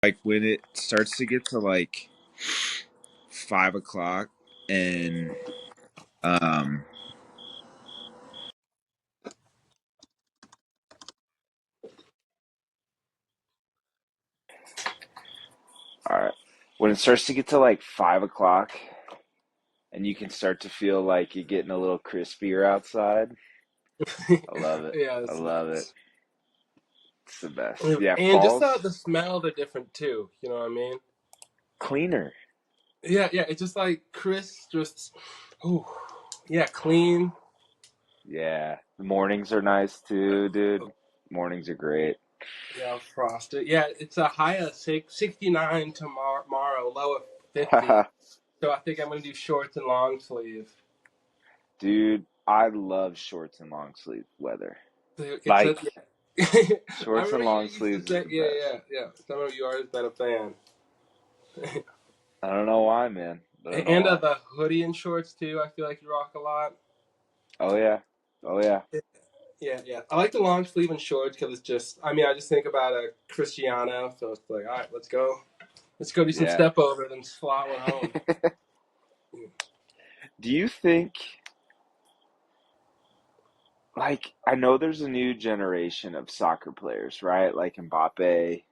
like when it starts to get to like 5 o'clock and um all right, when it starts to get to like 5 o'clock and you can start to feel like you're getting a little crispier outside, I love it. Yeah, I it's love it. nice. It's the best. Yeah, And just falls the smells are different too. You know what I mean? cleaner. Yeah, yeah. It's just like crisp, just ooh, yeah, clean. Yeah, the mornings are nice too, dude. Mornings are great. Yeah, frosted. Yeah, it's a high of 69 tomorrow, low of 50. So I think I'm gonna do shorts and long sleeve. Dude, I love shorts and long sleeve weather. So it's a Like yeah. I shorts and remember you long used to sleeves is say the yeah, best. yeah, yeah. I remember you always been a fan. I don't know why, man. I don't know And why. the hoodie and shorts too. I feel like you rock a lot. Oh yeah. Oh yeah. Yeah, yeah. I like the long sleeve and shorts because it's just. I mean, I just think about a Cristiano, so it's like, all right, let's go. Let's go do some Yeah. step over, then slot one home. Do you think like I know there's a new generation of soccer players, right? Like Mbappe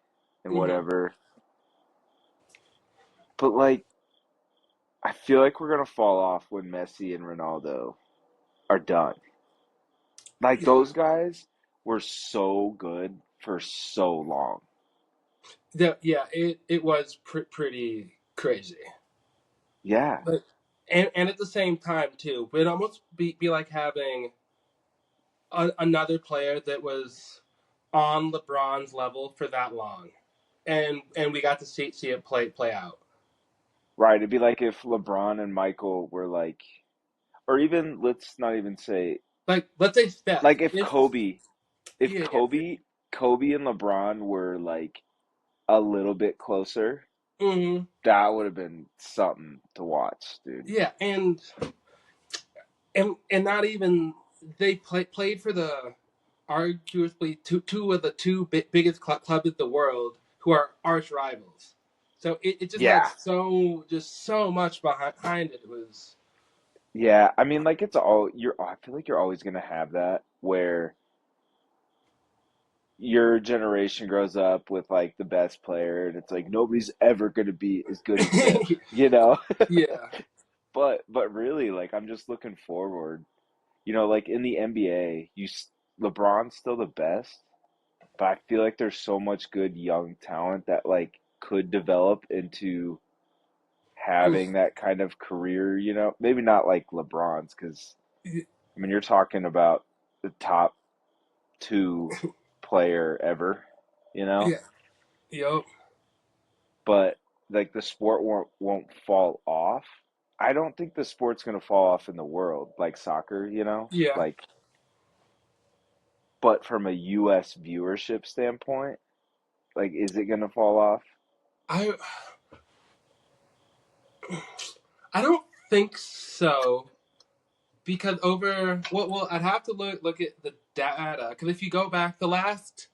and Mm-hmm. whatever. But like I feel like we're gonna fall off when Messi and Ronaldo are done. Like Yeah, those guys were so good for so long. yeah. It was pretty crazy. Yeah. But and at the same time too, it almost be like having another player that was on LeBron's level for that long, and we got to see it play out. Right. It'd be like if LeBron and Michael were like, or even let's not even say Like let's say Steph, like if yeah, yeah, Kobe and LeBron were like a little bit closer, hmm that would have been something to watch, dude. yeah, and not even they played for the arguably two of the biggest clubs in the world who are arch rivals. So it just had Yeah. so much behind it. It was Yeah. I mean, like it's all I feel like you're always gonna have that where your generation grows up with like the best player and it's like nobody's ever gonna be as good as them, you know? yeah. But really, like I'm just looking forward. You know, like in the NBA, LeBron's still the best, but I feel like there's so much good young talent that like could develop into having that kind of career, you know? Maybe not like LeBron's because I mean you're talking about the top two player ever, you know? Yeah. Yep. But like the sport won't fall off. I don't think the sport's gonna fall off in the world like soccer, you know? Yeah. Like but from a US viewership standpoint, like is it gonna fall off? I I don't think so because over well I'd have to look at the data because if you go back the last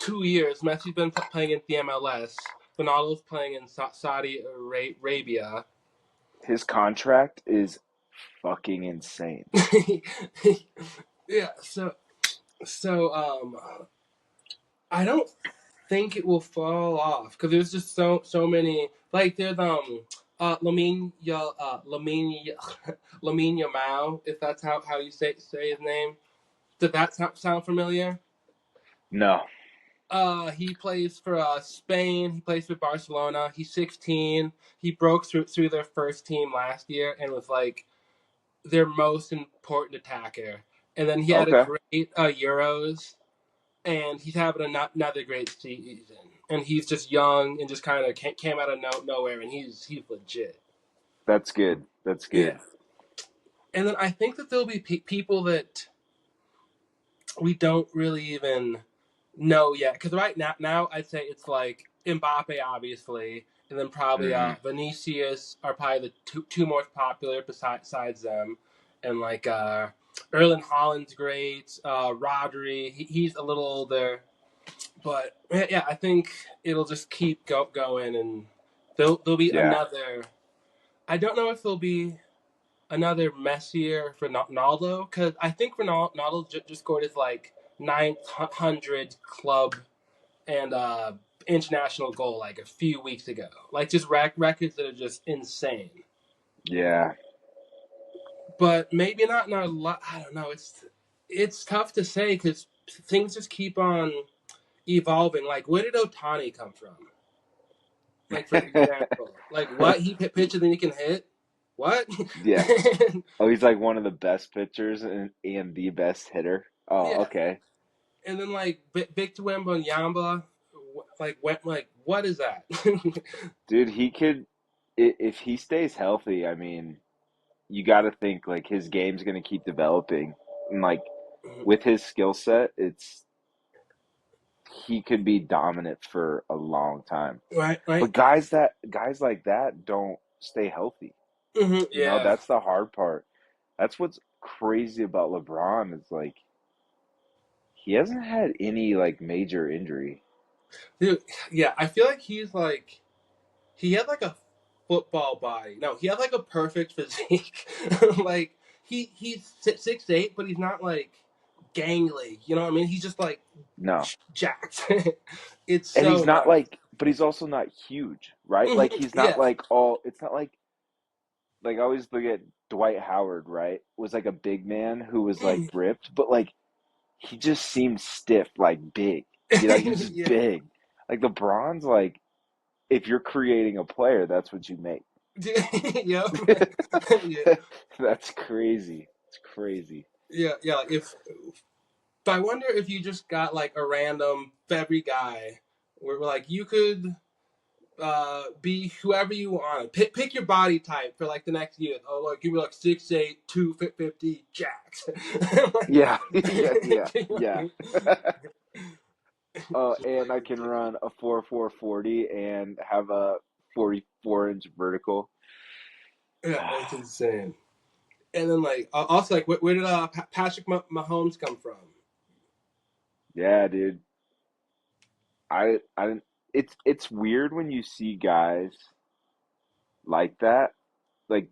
2 years, Messi's been playing in the MLS. Ronaldo's playing in Saudi Arabia. His contract is fucking insane. Yeah. So I don't think it will fall off because there's just so many like there's Lamine Yamal, if that's how you say his name. Did that sound familiar? No. He plays for Spain. He plays for Barcelona. He's 16. He broke through their first team last year and was like their most important attacker. And then he had a Okay. great Euros, and he's having another great season. And he's just young and just kind of came out of nowhere, and he's legit. That's good. That's Yeah. good. And then I think that there'll be people that we don't really even know yet. Because right now I'd say it's like Mbappe, obviously, and then probably Hmm. Vinicius are probably the two most popular besides them, and like Erling Haaland's great. Rodri, he's a little older, but Yeah, I think it'll just keep going, and there'll be Yeah. another. I don't know if there'll be another Messi for Ronaldo, because I think Ronaldo just scored his like 900 club and international goal like a few weeks ago. Like just records that are just insane. Yeah. But maybe not in our. I don't know. It's tough to say because things just keep on evolving. Like, where did Otani come from? Like, for example, like what he pitches and he can hit. What? Yeah. Oh, he's like one of the best pitchers and the best hitter. Oh, Yeah, okay. and then like Victor Wembanyama, like went like what is that? Dude, he could if he stays healthy, I mean, you got to think like his game's going to keep developing. And like with his skill set, it's he could be dominant for a long time. Right, right. But guys like that don't stay healthy. You know, Yeah, that's the hard part. That's what's crazy about LeBron is like he hasn't had any like major injury. dude. Yeah, I feel like he's like he had like a football body. No, he had like a perfect physique. Like he's 6'8", but he's not like gangly. You know what I mean? He's just like No. jacked. It's And so he's not nuts. like but he's also not huge, right? Like he's not Yeah. like all it's not like I always look at Dwight Howard, right? Was like a big man who was like ripped, but like he just seemed stiff, like big. You know, he was just Yeah. big. Like LeBron's like if you're creating a player, that's what you make. Yep. Yeah. That's crazy. It's crazy. Yeah. Yeah. Like if but I wonder if you just got like a random every guy where like you could be whoever you want. Pick your body type for like the next year. Oh, like give me like 6'8", 250 jacks. Yeah, yeah, yeah, yeah. Just And like I can ridiculous. run a 4.440 and have a 44-inch vertical. Yeah, it's insane. And then like also like where did Patrick Mahomes come from? Yeah, dude. I it's weird when you see guys like that. Like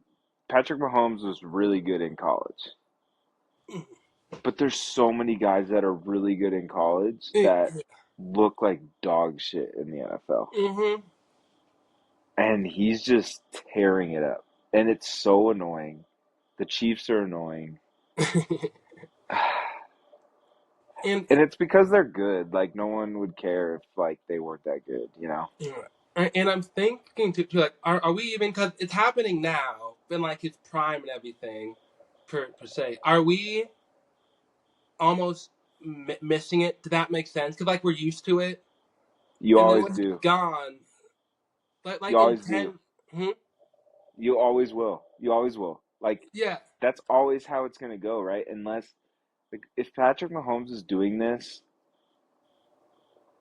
Patrick Mahomes was really good in college. But there's so many guys that are really good in college that look like dog shit in the NFL. Mm-hmm. And he's just tearing it up. And it's so annoying. The Chiefs are annoying. and And it's because they're good. Like no one would care if like they weren't that good, you know? and I'm thinking to like, are we even because it's happening now in like his prime and everything, per se. Are we almost missing it? Does that make sense? Because like we're used to it, You and then always when he's do. gone, You like in always do. 10, hmm? You always will. You always will. Like Yeah, that's always how it's gonna go, right? Unless like if Patrick Mahomes is doing this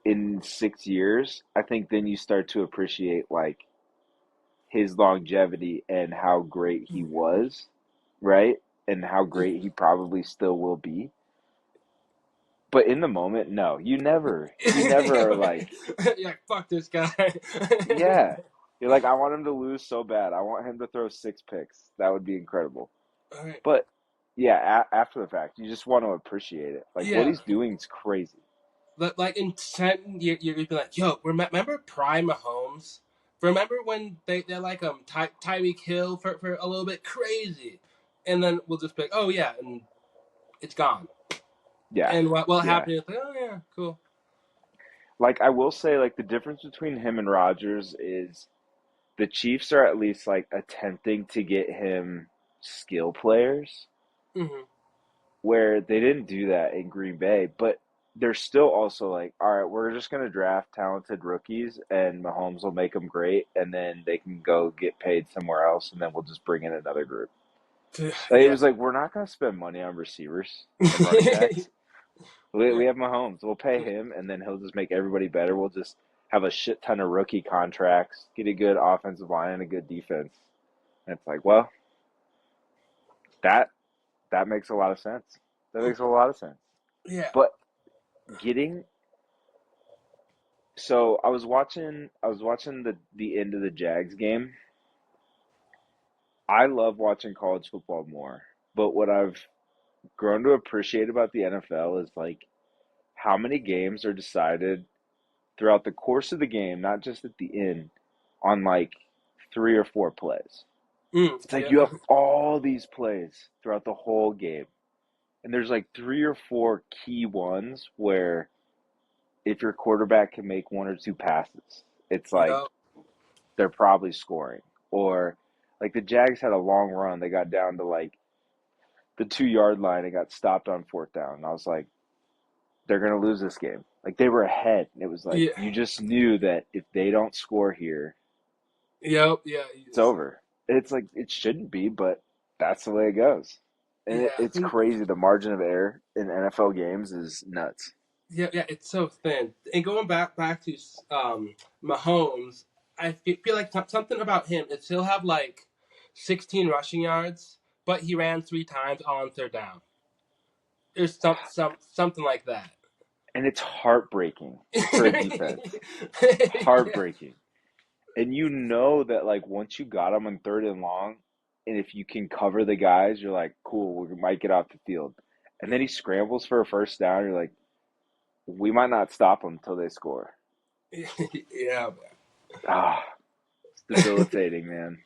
in 6 years, I think then you start to appreciate like his longevity and how great he was, right? And how great he probably still will be. But in the moment, no, you never are like, yeah, fuck this guy. yeah. You're like, I want him to lose so bad. I want him to throw 6 picks. That would be incredible. All right. But yeah, after the fact, you just want to appreciate it. Like what Yeah, he's doing is crazy. like in 10 you're gonna be like, yo, remember Prime Mahomes? Remember when they're like Tyreek Hill for a little bit crazy, and then we'll just be like, oh yeah, and it's gone. Yeah, And what yeah. happened is like, oh yeah, cool. Like I will say, like the difference between him and Rodgers is the Chiefs are at least like attempting to get him skill players, Hmm. where they didn't do that in Green Bay, but they're still also like, all right, we're just gonna draft talented rookies, and Mahomes will make them great, and then they can go get paid somewhere else, and then we'll just bring in another group. Like, it Yeah. was like we're not gonna spend money on receivers and running backs. We have Mahomes. We'll pay him, and then he'll just make everybody better. We'll just have a shit ton of rookie contracts, get a good offensive line and a good defense. And it's like, well, that that makes a lot of sense. That makes a lot of sense. Yeah. But getting So I was watching the end of the Jags game. I love watching college football more, but what I've grown to appreciate about the NFL is like how many games are decided throughout the course of the game, not just at the end, on like 3 or 4 plays. It's like you Yeah. have all these plays throughout the whole game, and there's like 3 or 4 key ones where if your quarterback can make 1 or 2 passes, it's like Yep. they're probably scoring. Or like the Jags had a long run, they got down to like the 2 yard line and got stopped on fourth down. And I was like, they're gonna lose this game. Like they were ahead. It was like Yeah. you just knew that if they don't score here, Yep. Yeah. it's over. It's like it shouldn't be, but that's the way it goes. And Yeah. it's crazy. The margin of error in NFL games is nuts. Yeah. Yeah. It's so thin. And going back to Mahomes, I feel like something about him is he'll have like 16 rushing yards, but he ran 3 times on third down. There's something like that. And it's heartbreaking for a defense. Yeah. Heartbreaking. And you know that like once you got them on third and long, and if you can cover the guys, you're like, cool, we might get off the field. And then he scrambles for a first down. You're like, we might not stop them until they score. Yeah. Ah, it's debilitating, man.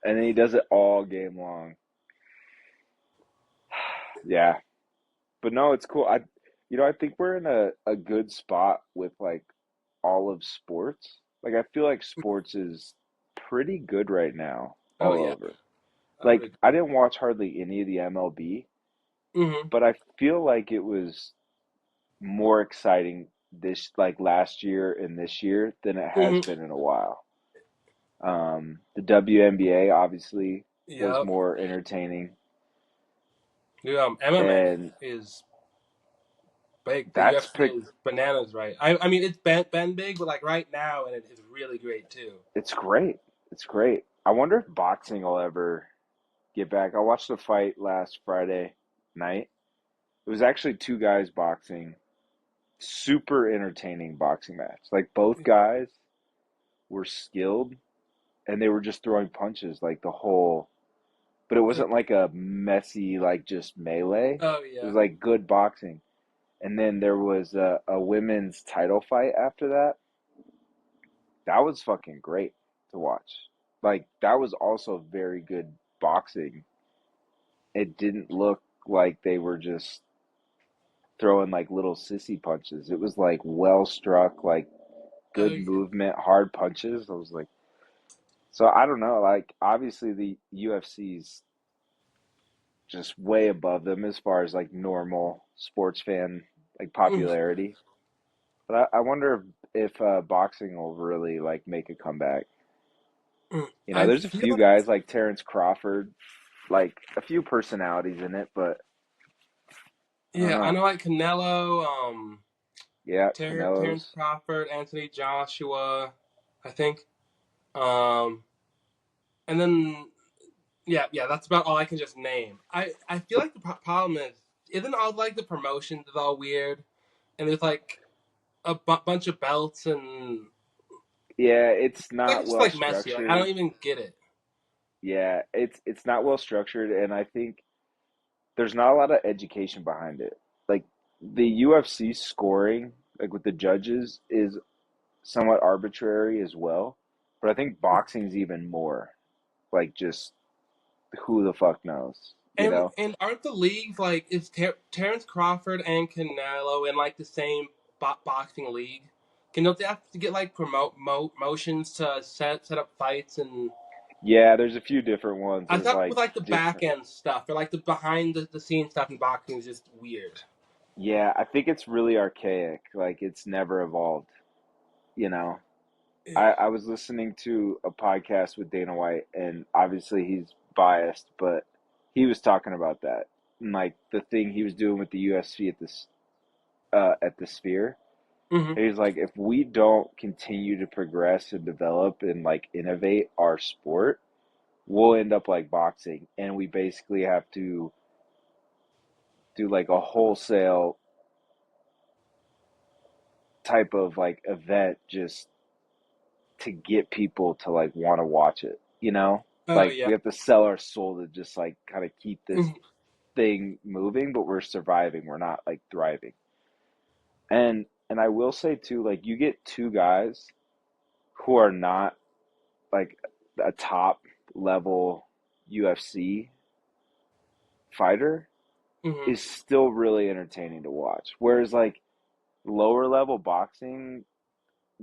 And then he does it all game long. Yeah, but no, it's cool. I think we're in a good spot with like all of sports. Like I feel like sports is pretty good right now Oh all yeah, over. I would Like I agree. didn't watch hardly any of the MLB, Hmm. but I feel like it was more exciting this like last year and this year than it has Hmm. been in a while. The WNBA obviously was Yep. more entertaining, Yeah, MMA and is big. The that's UFC pick. is bananas, right? I mean, it's been big, but like right now, and it is really great too. It's great. It's great. I wonder if boxing will ever get back. I watched the fight last Friday night. It was actually two guys boxing. Super entertaining boxing match. Like both guys were skilled and they were just throwing punches like the whole, but it wasn't like a messy like just melee. Oh It yeah. was like good boxing. And then there was a women's title fight after that. That was fucking great to watch. Like that was also very good boxing. It didn't look like they were just throwing like little sissy punches. It was like well struck, like Oh good yeah. movement, hard punches. I was like, so I don't know. Like obviously the UFC's just way above them as far as like normal sports fan like popularity. But I wonder if boxing will really like make a comeback. I There's a feel few like guys like Terrence Crawford, like a few personalities in it, but I don't yeah, I know. know like Canelo, Yeah, Terrence Canelo's. Crawford, Anthony Joshua, I think, um, and then yeah, that's about all I can just name. I feel like the problem is isn't all like the promotions is all weird, and there's like a bunch of belts and Yeah, it's like not it's just well like messy. Like I don't structured. even get it. Yeah, it's not well structured, and I think there's not a lot of education behind it. Like the UFC scoring, like with the judges, is somewhat arbitrary as well. But I think boxing's even more like just who the fuck knows, you And know? and aren't the leagues like is Terrence Crawford and Canelo in like the same boxing league? Can don't they have to get like motions to set up fights and Yeah, there's a few different ones. I There's thought like with like the back different. end stuff or like the behind the scenes stuff in boxing is just weird. Yeah, I think it's really archaic. Like it's never evolved, you know? Yeah. I was listening to a podcast with Dana White, and obviously he's biased, but he was talking about that. And like the thing he was doing with the UFC at the Sphere. Hmm. And he's like, if we don't continue to progress and develop and like innovate our sport, we'll end up like boxing, and we basically have to do like a wholesale type of like event just to get people to like want to watch it, you know? Oh Like yeah. we have to sell our soul to just like kind of keep this Mhm. thing moving, but we're surviving. We're not like thriving. And I will say too, like you get two guys who are not like a top level UFC fighter Mhm. is still really entertaining to watch. Whereas like lower level boxing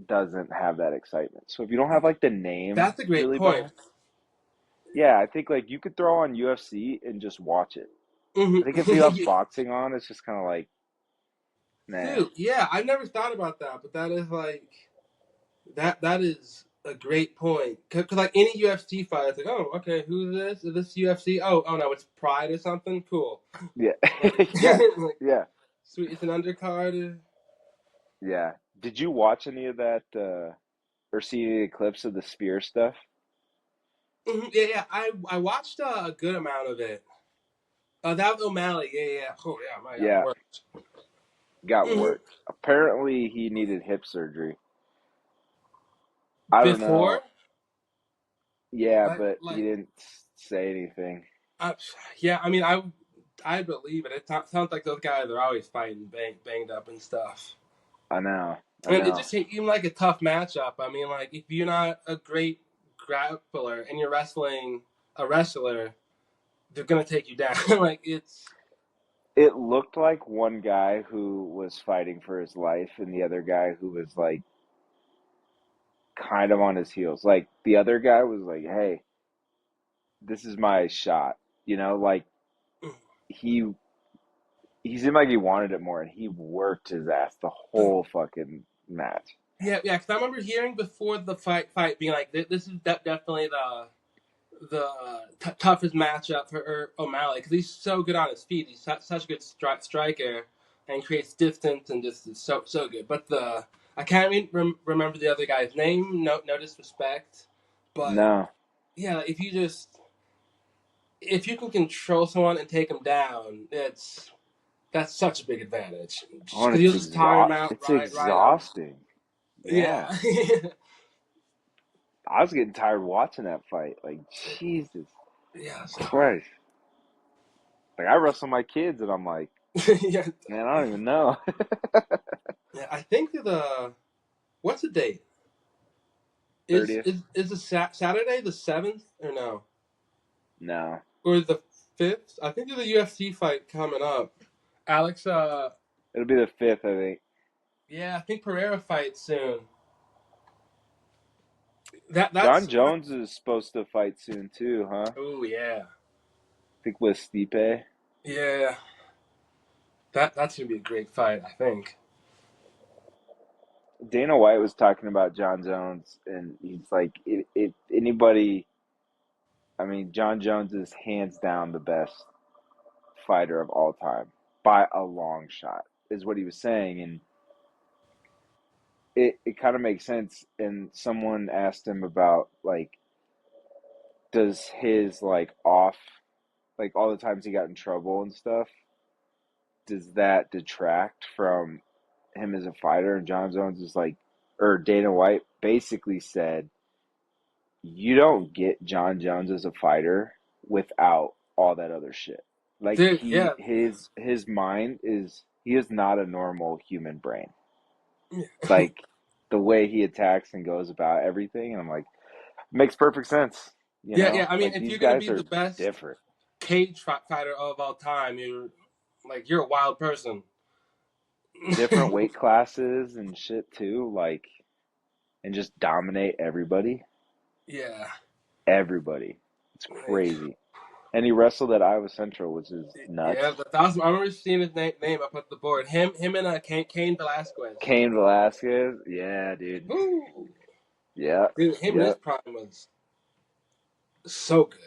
doesn't have that excitement. So if you don't have like the name That's a great really point. behind, yeah, I think like you could throw on UFC and just watch it. I think if you have Mhm. boxing on, it's just kind of like, nah. Dude, yeah, I've never thought about that, but that is like that is a great point. Cause like any UFC fight, it's like, oh, okay, who's this? Is this UFC? Oh no, it's Pride or something. Cool. Yeah, Like, yeah, like yeah, sweet, it's an undercard. yeah. Did you watch any of that or see any of the clips of the spear stuff? Yeah, yeah. I watched a good amount of it. That was O'Malley. Yeah, yeah. Oh yeah, my God, Yeah, worked. got Hmm. worked. Apparently, he needed hip surgery. I don't Before, know. Yeah, like, but he like, didn't say anything. uh, yeah. I mean, I believe it. It sounds like those guys are always fighting, banged up and stuff. I know. I And it know. just seemed like a tough matchup. I mean, like if you're not a great grappler and you're wrestling a wrestler, they're gonna take you down. Like it's It looked like one guy who was fighting for his life and the other guy who was like kind of on his heels. Like the other guy was like, "Hey, this is my shot." You know, like he he seemed like he wanted it more and he worked his ass the whole fucking match. yeah, yeah. Because I remember hearing before the fight being like, this is definitely the toughest matchup for O'Malley because he's so good on his feet. He's such a good striker and creates distance and just is so good. But the I can't remember the other guy's name. No disrespect, but No, yeah, if you can control someone and take them down, that's such a big advantage. oh, Because you'll just tire them out it's right off. exhausting. Yeah, Yeah, I was getting tired watching that fight. Like Jesus yeah, it's tough. Christ. Like I wrestle my kids and I'm like, Yeah, man, I don't even know. yeah. I think the what's the date? 30th? Is the Saturday the 7th or no? No, Or the 5th? I think there's a UFC fight coming up. Alex, it'll be the 5th, I think. yeah, I think Pereira fights soon. John That's Jones is supposed to fight soon too, huh? I oh yeah, think with Stipe. yeah. That's gonna be a great fight. I think. Dana White was talking about John Jones, and he's like, if anybody, I mean, John Jones is hands down the best fighter of all time by a long shot, is what he was saying, and it kind of makes sense. And someone asked him about like, does his like off, like all the times he got in trouble and stuff, does that detract from him as a fighter? And John Jones is like, or Dana White basically said, you don't get John Jones as a fighter without all that other shit. Like Dude, yeah, his mind is he is not a normal human brain. yeah, Like the way he attacks and goes about everything, and I'm like, makes perfect sense. You yeah, yeah. know, I mean, like if these you're gonna guys be the are best different, cage fighter of all time, you're a wild person. different weight classes and shit too. Like and just dominate everybody, Yeah, everybody. It's like crazy. And he wrestled at Iowa Central, which is nuts. yeah, that's awesome. I remember seeing his name up at the board. Him and Kane Velasquez. Cain Velasquez, yeah, dude. Ooh, Yeah, dude, him in yeah, his prime was so good.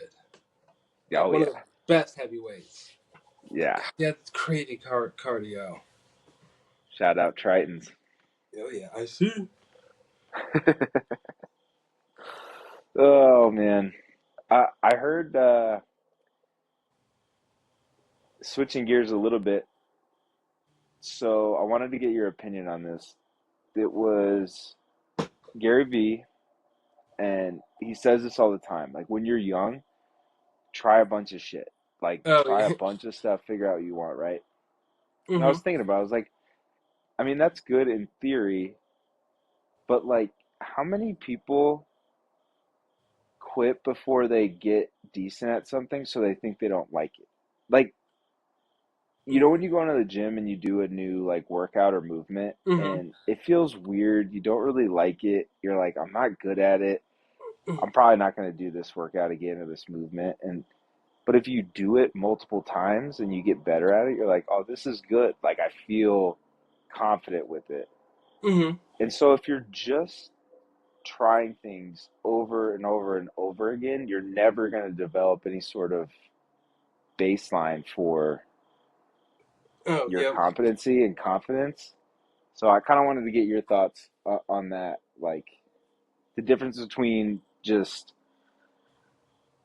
Like oh one of the yeah, best heavyweights. yeah. He had crazy cardio. Shout out Tritons. Oh yeah, I see. Oh man, I heard switching gears a little bit. So I wanted to get your opinion on this. it was Gary V, and he says this all the time. Like when you're young, try a bunch of shit. Like Oh try a yeah. bunch of stuff, figure out what you want, right? And I was Mhm. thinking about it, I was like, I mean, that's good in theory, but like how many people quit before they get decent at something so they think they don't like it? Like, you know, when you go into the gym and you do a new like workout or movement Mhm. and it feels weird, you don't really like it, you're like, I'm not good at it. Mhm. I'm probably not going to do this workout again or this movement. And but if you do it multiple times and you get better at it, you're like, oh, this is good. Like I feel confident with it. Mhm. And so if you're just trying things over and over and over again, you're never going to develop any sort of baseline for Oh your yeah. competency and confidence. So I kind of wanted to get your thoughts on that, like the difference between just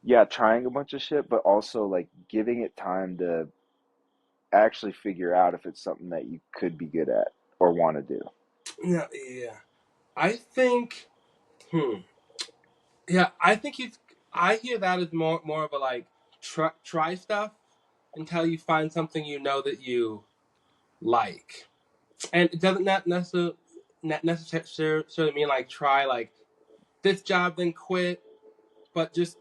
yeah, trying a bunch of shit, but also like giving it time to actually figure out if it's something that you could be good at or want to do. Yeah. Yeah. I think. Hmm. Yeah. I think he's. I hear that as more of a like try stuff until you find something you know that you like, and it doesn't not necessarily mean like try like this job then quit, but just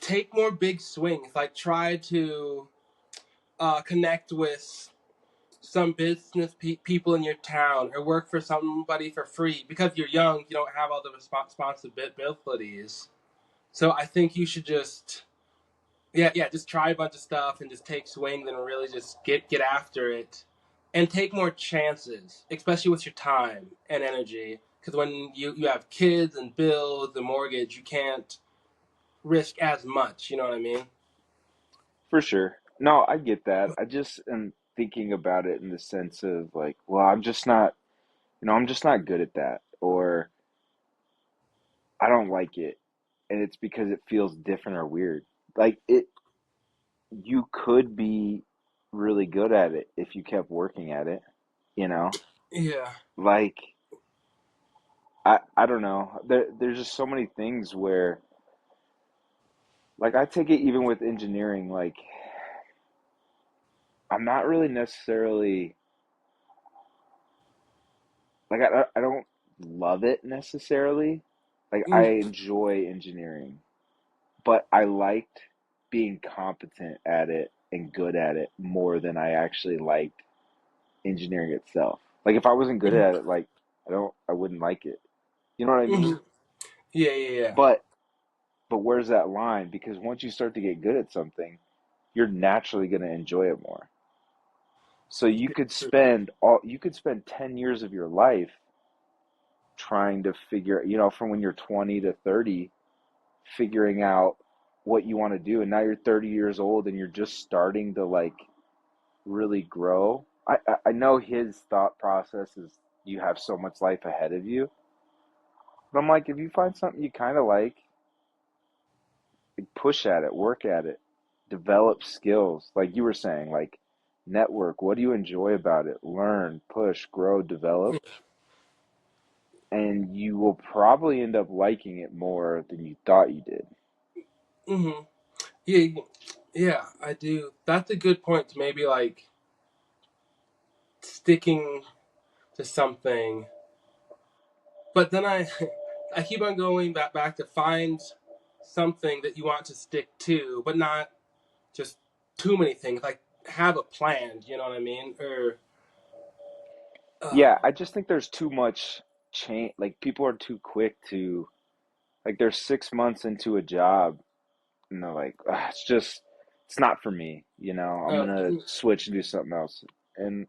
take more big swings. Like try to connect with some business people in your town or work for somebody for free because you're young. You don't have all the responsibilities. So I think you should just just try a bunch of stuff and just take swings and really just get after it and take more chances, especially with your time and energy. Because when you have kids and bills and mortgage, you can't risk as much. You know what I mean? For sure. No, I get that. I just am thinking about it in the sense of like, well, I'm just not, I'm just not good at that, or I don't like it, and it's because it feels different or weird. Like you could be really good at it if you kept working at it, you know? Yeah. Like I don't know. There's just so many things where like I take it even with engineering, like I'm not really necessarily like I don't love it necessarily. Like I Mm, enjoy engineering, but I liked being competent at it and good at it more than I actually liked engineering itself. Like if I wasn't good mm, at it, like I wouldn't like it. You know what I mean? mm. Yeah, yeah, yeah. But where's that line? Because once you start to get good at something, you're naturally going to enjoy it more. So you could spend 10 years of your life trying to figure, from when you're 20 to 30, figuring out what you want to do. And now you're 30 years old and you're just starting to like really grow. I know his thought process is you have so much life ahead of you. But I'm like, if you find something you kind of like, push at it, work at it, develop skills. Like you were saying, like network. What do you enjoy about it? Learn, push, grow, develop. And you will probably end up liking it more than you thought you did. Mm-hmm. Yeah, yeah, I do. That's a good point to maybe like sticking to something. But then I keep on going back to find something that you want to stick to, but not just too many things. Like have a plan. You know what I mean? Or Yeah, uh, I just think there's too much change. Like people are too quick to like they're 6 months into a job and they're like, "Ugh, it's not for me. I'm gonna mm, switch and do something else." And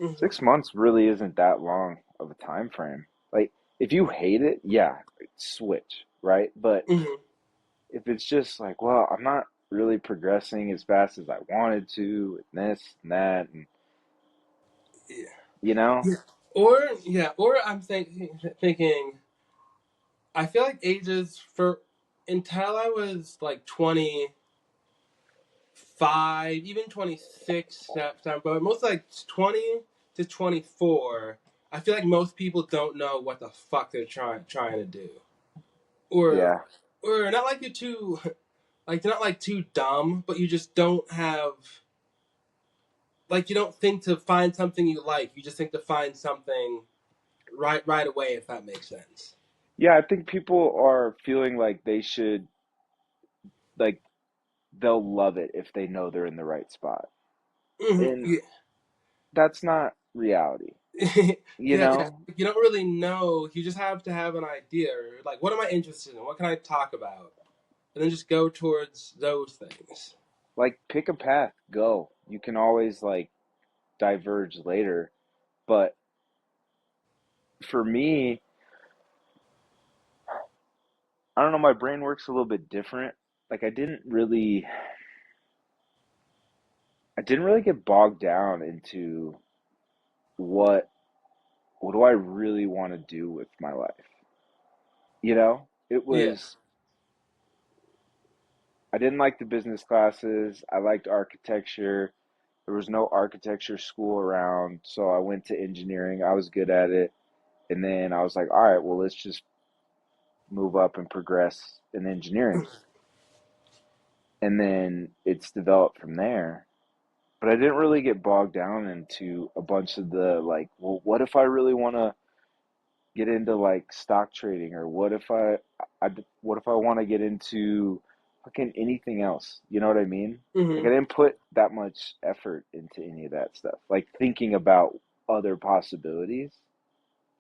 mm, 6 months really isn't that long of a time frame. Like if you hate it, yeah, switch, right? But mm, if it's just like, well, I'm not really progressing as fast as I wanted to, and this and that, and yeah, you know, yeah. Or I'm thinking. I feel like ages for until I was like 25, even 26, but most like 20 to 24. I feel like most people don't know what the fuck they're trying to do, or Yeah. or not like you're too like they're not like too dumb, but you just don't have like you don't think to find something you like. You just think to find something right away, if that makes sense. Yeah, I think people are feeling like they should, like, they'll love it if they know they're in the right spot. And Yeah. that's not reality, you Yeah. know? You don't really know. You just have to have an idea. Or like, what am I interested in? What can I talk about? And then just go towards those things. Like, pick a path, go. You can always, like, diverge later. But for me, I don't know, my brain works a little bit different. Like, I didn't really get bogged down into what what do I really want to do with my life? You know? It Yeah. was I didn't like the business classes. I liked architecture. There was no architecture school around, so I went to engineering. I was good at it. And then I was like, all right, well, let's just move up and progress in engineering. And then it's developed from there. But I didn't really get bogged down into a bunch of the like, well, what if I really want to get into like stock trading, or I what if I want to get into fucking anything else? You know what I mean? Like I Mhm. didn't put that much effort into any of that stuff. Like thinking about other possibilities.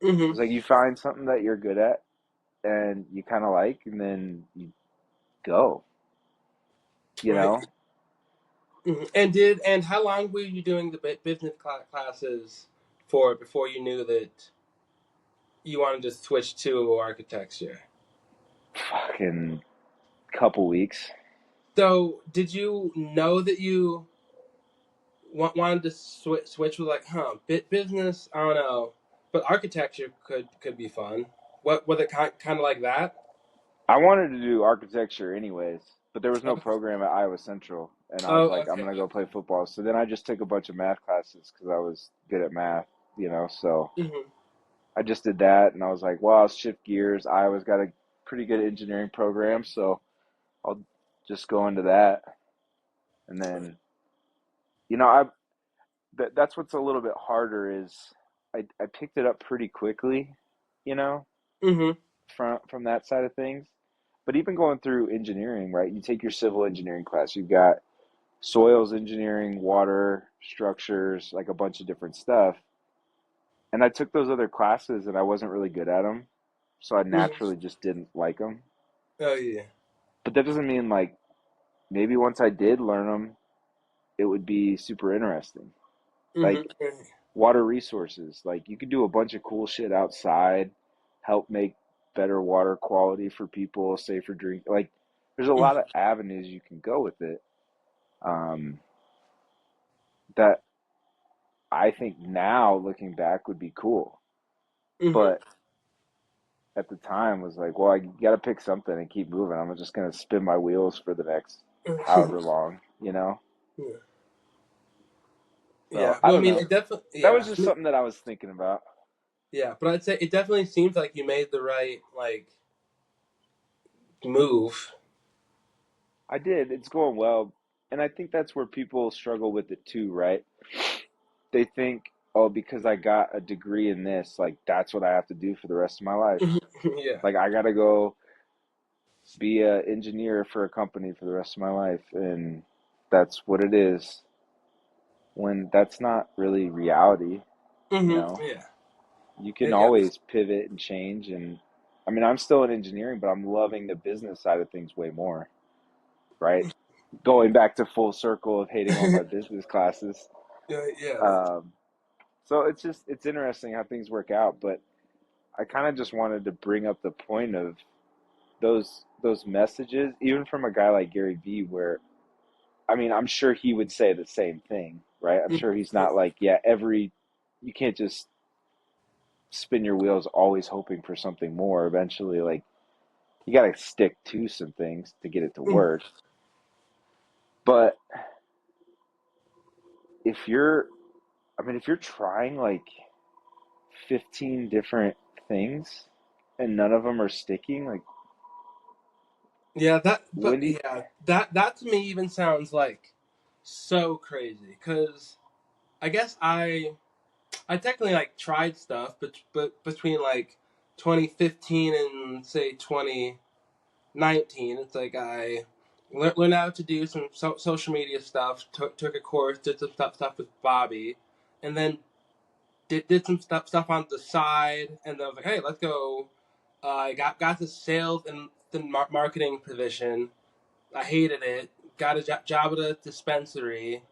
Mhm. It's like you find something that you're good at and you kind of like, and then you go. You Right. know, And how long were you doing the business classes for before you knew that you wanted to switch to architecture? fucking couple weeks. So did you know that you wanted to switch with like, business? I don't know, but architecture could be fun. What was it kind of like that? I wanted to do architecture anyways, but there was no Oh, program at Iowa Central, and I was oh, like, I'm okay. gonna go play football. So then I just took a bunch of math classes because I was good at math, you know. So Mhm. I just did that, and I was like, well, I'll shift gears. Iowa's got a pretty good engineering program, so I'll just go into that. And then, you know, that's what's a little bit harder is I picked it up pretty quickly, you know, Mhm. from that side of things. But even going through engineering, right? You take your civil engineering class, you've got soils engineering, water, structures, like a bunch of different stuff. And I took those other classes and I wasn't really good at them. So I Mhm. naturally just didn't like them. Oh yeah. But that doesn't mean like maybe once I did learn them, it would be super interesting. Mhm. Like water resources, like you could do a bunch of cool shit outside, help make better water quality for people, safer drink. Like there's a lot of avenues you can go with it. Um, that I think now looking back would be cool. Mhm. But at the time was like, well, I got to pick something and keep moving. I'm just going to spin my wheels for the next however Mhm. long, you know? Yeah. So Yeah. I Well, I don't mean, know. it definitely. That was Yeah. just something that I was thinking about. Yeah, but I'd say it definitely seems like you made the right like move. I did. It's going well. And I think that's where people struggle with it too, right? They think, oh, because I got a degree in this, like that's what I have to do for the rest of my life. Yeah. Like I got to go be an engineer for a company for the rest of my life. And that's what it is. When that's not really reality, you know, Yeah. you can Yeah. always pivot and change. And I mean, I'm still in engineering, but I'm loving the business side of things way more, right? Going back to full circle of hating all my business classes. Yeah. Yeah. Um, so it's interesting how things work out, but I kind of just wanted to bring up the point of those messages, even from a guy like Gary Vee, where I mean, I'm sure he would say the same thing, right? I'm sure he's not like, yeah, you can't just spin your wheels always hoping for something more. Eventually, like, you got to stick to some things to get it to work. But if you're, I mean, if you're trying like 15 different things and none of them are sticking. Like, Yeah, when do you, that to me even sounds like so crazy because I guess I technically like tried stuff, but between like 2015 and say 2019, it's like I learned how to do some social media stuff, took a course, did some stuff with Bobby, and then did some stuff on the side, and then I was like, hey, let's go. I got the sales and the marketing position. I hated it. Got a job at a dispensary,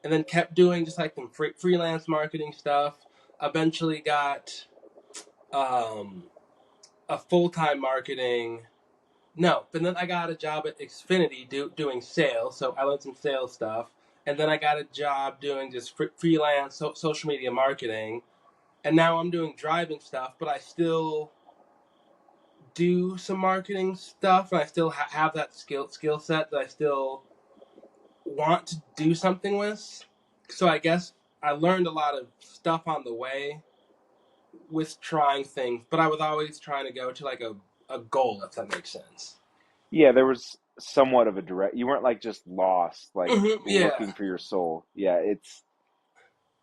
and then kept doing just like some freelance marketing stuff. Eventually got um, a full time marketing. No, but then I got a job at Xfinity doing sales, so I learned some sales stuff. And then I got a job doing just freelance social media marketing. And now I'm doing driving stuff, but I still do some marketing stuff, and I still have that skill set that I still want to do something with. So I guess I learned a lot of stuff on the way with trying things, but I was always trying to go to like a goal, if that makes sense. yeah, there was somewhat of a direct, you weren't like just lost, like Yeah. looking for your soul. Yeah, it's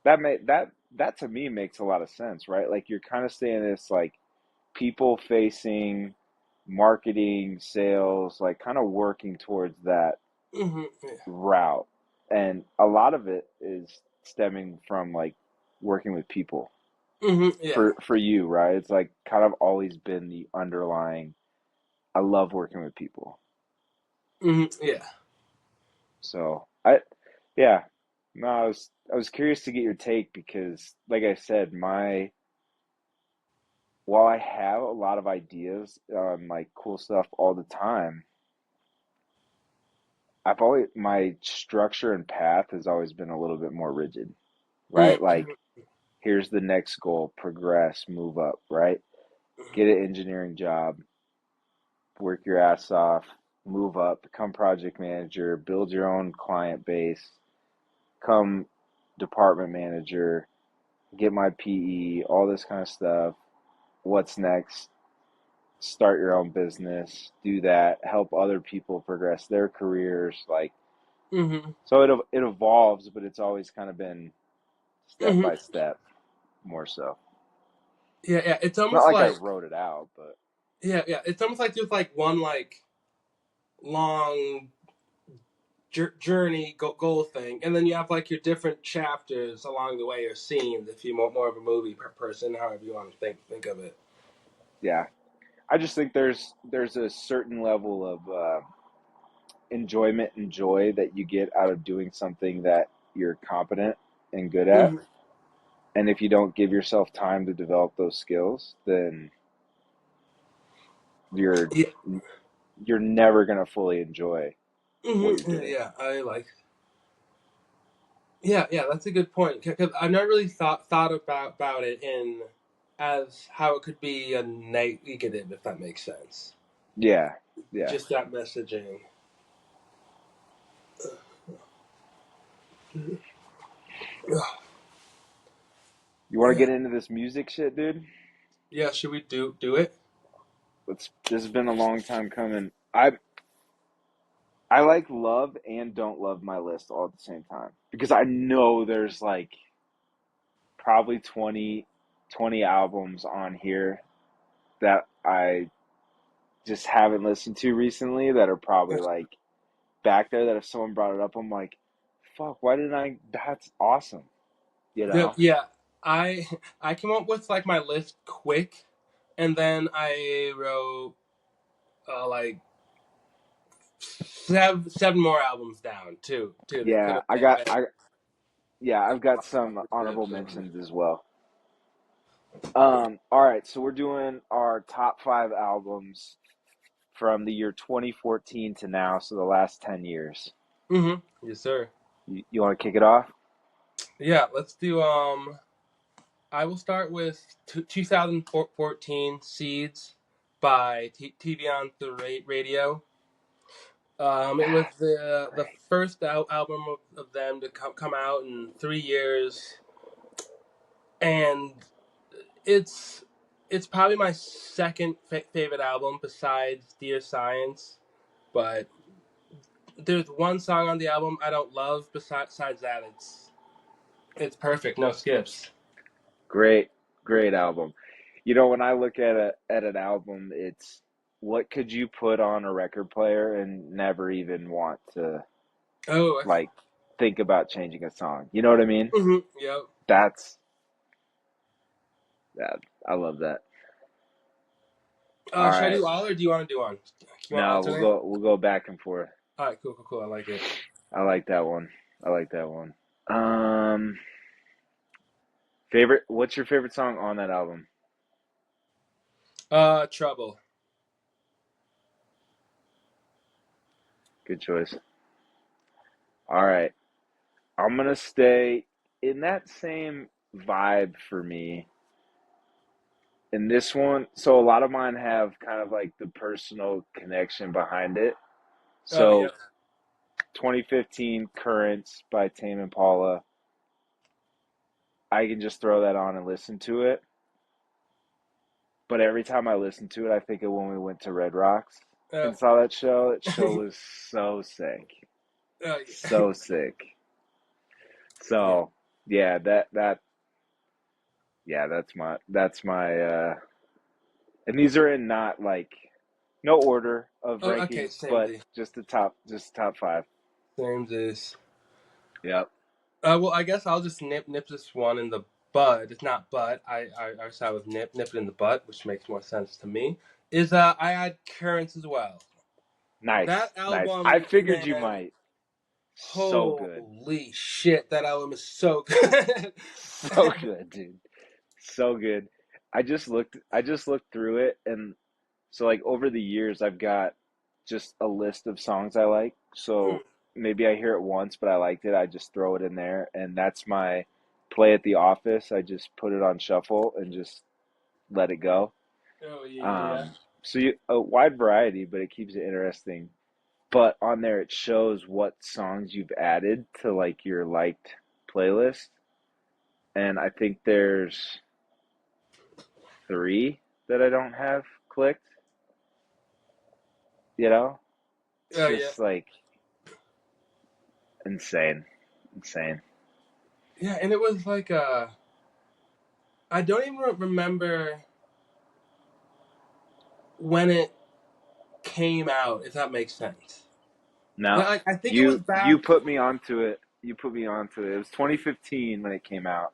that made that to me makes a lot of sense, right? Like you're kind of saying this like people facing marketing, sales, like kind of working towards that Yeah. route. And a lot of it is stemming from like working with people Yeah. for you, right? It's like kind of always been the underlying I love working with people. Yeah. So I yeah. No, I was curious to get your take because like I said, my while I have a lot of ideas on like cool stuff all the time, I've always my structure and path has always been a little bit more rigid, right? Like here's the next goal, progress, move up, right? Get an engineering job, work your ass off, move up, become project manager, build your own client base, become department manager, get my PE, all this kind of stuff. What's next? Start your own business, do that, help other people progress their careers. Like, hmm so it evolves, but it's always kind of been step hmm by step more so. Yeah, yeah. It's It's not almost like I like wrote it out, but yeah. It's almost like just like one like long journey goal thing, and then you have like your different chapters along the way or scenes if you're more of a movie person, however you want to think of it. yeah. I just think there's a certain level of enjoyment and joy that you get out of doing something that you're competent and good at. hmm And if you don't give yourself time to develop those skills, then you're Yeah. you're never gonna fully enjoy what you're doing. Yeah, I like. Yeah. That's a good point because I've never really thought about it in as how it could be a negative, if that makes sense. Yeah, yeah. Just that messaging. You want to Yeah. get into this music shit, dude? Yeah. Should we do it? Let's. This has been a long time coming. I like love and don't love my list all at the same time because I know there's like probably 20 albums on here that I just haven't listened to recently that are probably like back there that if someone brought it up, I'm like, fuck, why didn't I? That's awesome, you know? Yeah. I I came up with like my list quick, and then I wrote like seven more albums down too that could Yeah, have been yeah, I've got some honorable relationships and mentions as well. All right, so we're doing our top 5 albums from the year 2014 to now, so the last 10 years. yes sir. You want to kick it off? Yeah, let's do I will start with 2014 Seeds by TV on the radio. It was the Great. first album of them to come out in 3 years, and It's it's probably my second favorite album besides Dear Science, but there's one song on the album I don't love. Besides that, it's perfect, no skips. Great, great album. You know, when I look at an album, it's what could you put on a record player and never even want to Oh, like think about changing a song. You know what I mean? yep. That's that. I love that. All Should I right. do all or do you want to do one? You want to No, alternate? we'll go back and forth. All right, cool, cool, cool. I like it. I like that one. I like that one. Um, favorite. What's your favorite song on that album? Trouble. Good choice. All right. I'm gonna stay in that same vibe for me. And this one, so a lot of mine have kind of like the personal connection behind it. Oh, So yep. 2015 Currents by Tame Impala. I can just throw that on and listen to it. But every time I listen to it, I think of when we went to Red Rocks Uh, and saw that show. That show was so sick. yeah. So sick. Yeah. So yeah, yeah, that's my and these are in not like no order of Oh, okay. rankings, Same but thing. just top five. Same this. Yep. Well, I guess I'll just nip this one in the bud. It's not bud. I start with nip it in the butt, which makes more sense to me. Is I had currents as well. Nice, That nice. I album, figured you man. might. So good. Holy shit! That album is so good. So good, dude. So good. I just looked through it and so like over the years I've got just a list of songs I like. So maybe I hear it once but I liked it, I just throw it in there and that's my play at the office. I just put it on shuffle and just let it go. Oh yeah. Um so you a wide variety but it keeps it interesting. But on there it shows what songs you've added to like your liked playlist and I think there's three that I don't have clicked, you know? It's Oh yeah. just like insane. Insane. Yeah, and it was like I don't even remember when it came out, if that makes sense. No, Like I think it was you back. put me onto it. You put me onto it. It was 2015 when it came out.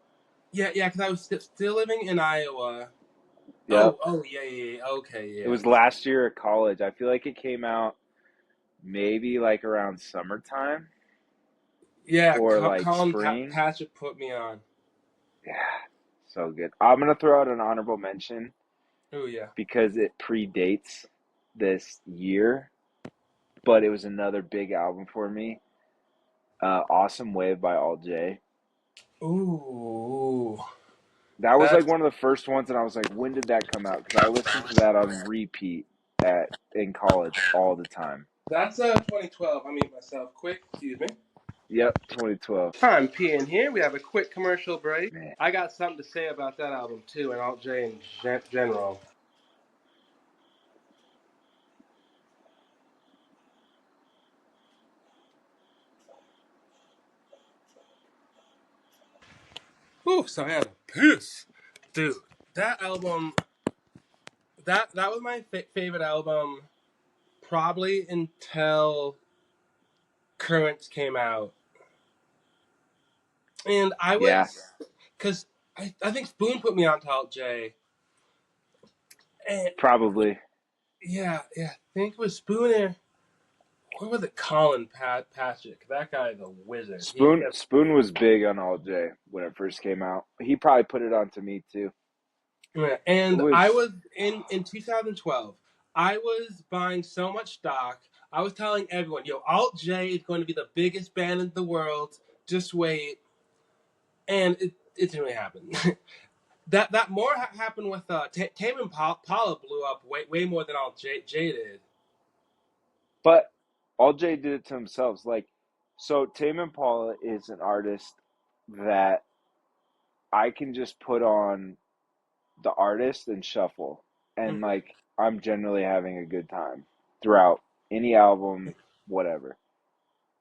Yeah, yeah, because I was still living in Iowa. Yep. Yeah, yeah, yeah. Okay, It yeah, was last year at college. I feel like it came out maybe like around summertime yeah. or like Colin spring. Patrick put me on. Yeah, so good. I'm gonna throw out an honorable mention Oh yeah. because it predates this year, but it was another big album for me. Awesome Wave by All J. Ooh, That was like that's one of the first ones, and I was like, when did that come out? Because I listened to that on repeat at in college all the time. that's 2012. I mean myself. Quick, excuse me. Yep, 2012. I'm peeing here. We have a quick commercial break. Man, I got something to say about that album too, and Alt J in general. Ooh, so I had a piss, dude. That album, that was my favorite album, probably until Currents came out, and I yeah, was, cause I think Spoon put me on to Alt J, and probably. yeah, yeah, I think it was Spooner. Or was it Colin Patrick? That guy's a wizard. He Spoon was big on All J when it first came out. He probably put it on to me too. yeah, It and I was, was in 2012. I was buying so much stock. I was telling everyone, "Yo, Alt J is going to be the biggest band in the world. Just wait." And it didn't really happen. That more happened with Tame Impala blew up way more than Alt J did. but All J did it to themselves. Like, so Tame Impala is an artist that I can just put on the artist and shuffle. And Hmm. like I'm generally having a good time throughout any album, whatever.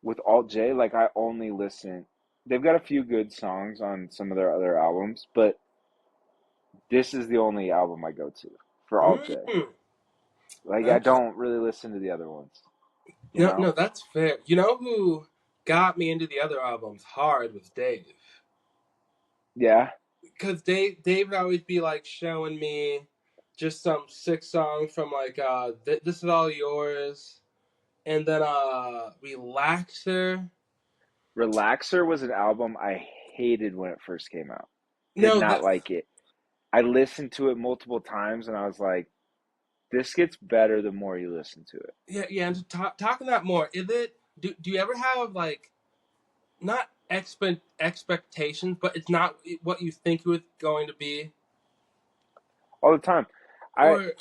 With Alt J, like I only listen. They've got a few good songs on some of their other albums, but this is the only album I go to for Alt J. Mm. Like I Okay. don't really listen to the other ones, you No, no, know? that's fair. You know who got me into the other albums hard was Dave. Yeah. Because Dave would always be like showing me just some sick song from like This Is All Yours, and then Relaxer. Relaxer was an album I hated when it first came out. Did No, not that like it. I listened to it multiple times and I was like, this gets better the more you listen to it. yeah, yeah. And to talking that more, is it? Do you ever have like not expectations, but it's not what you think it was going to be, All the time. I or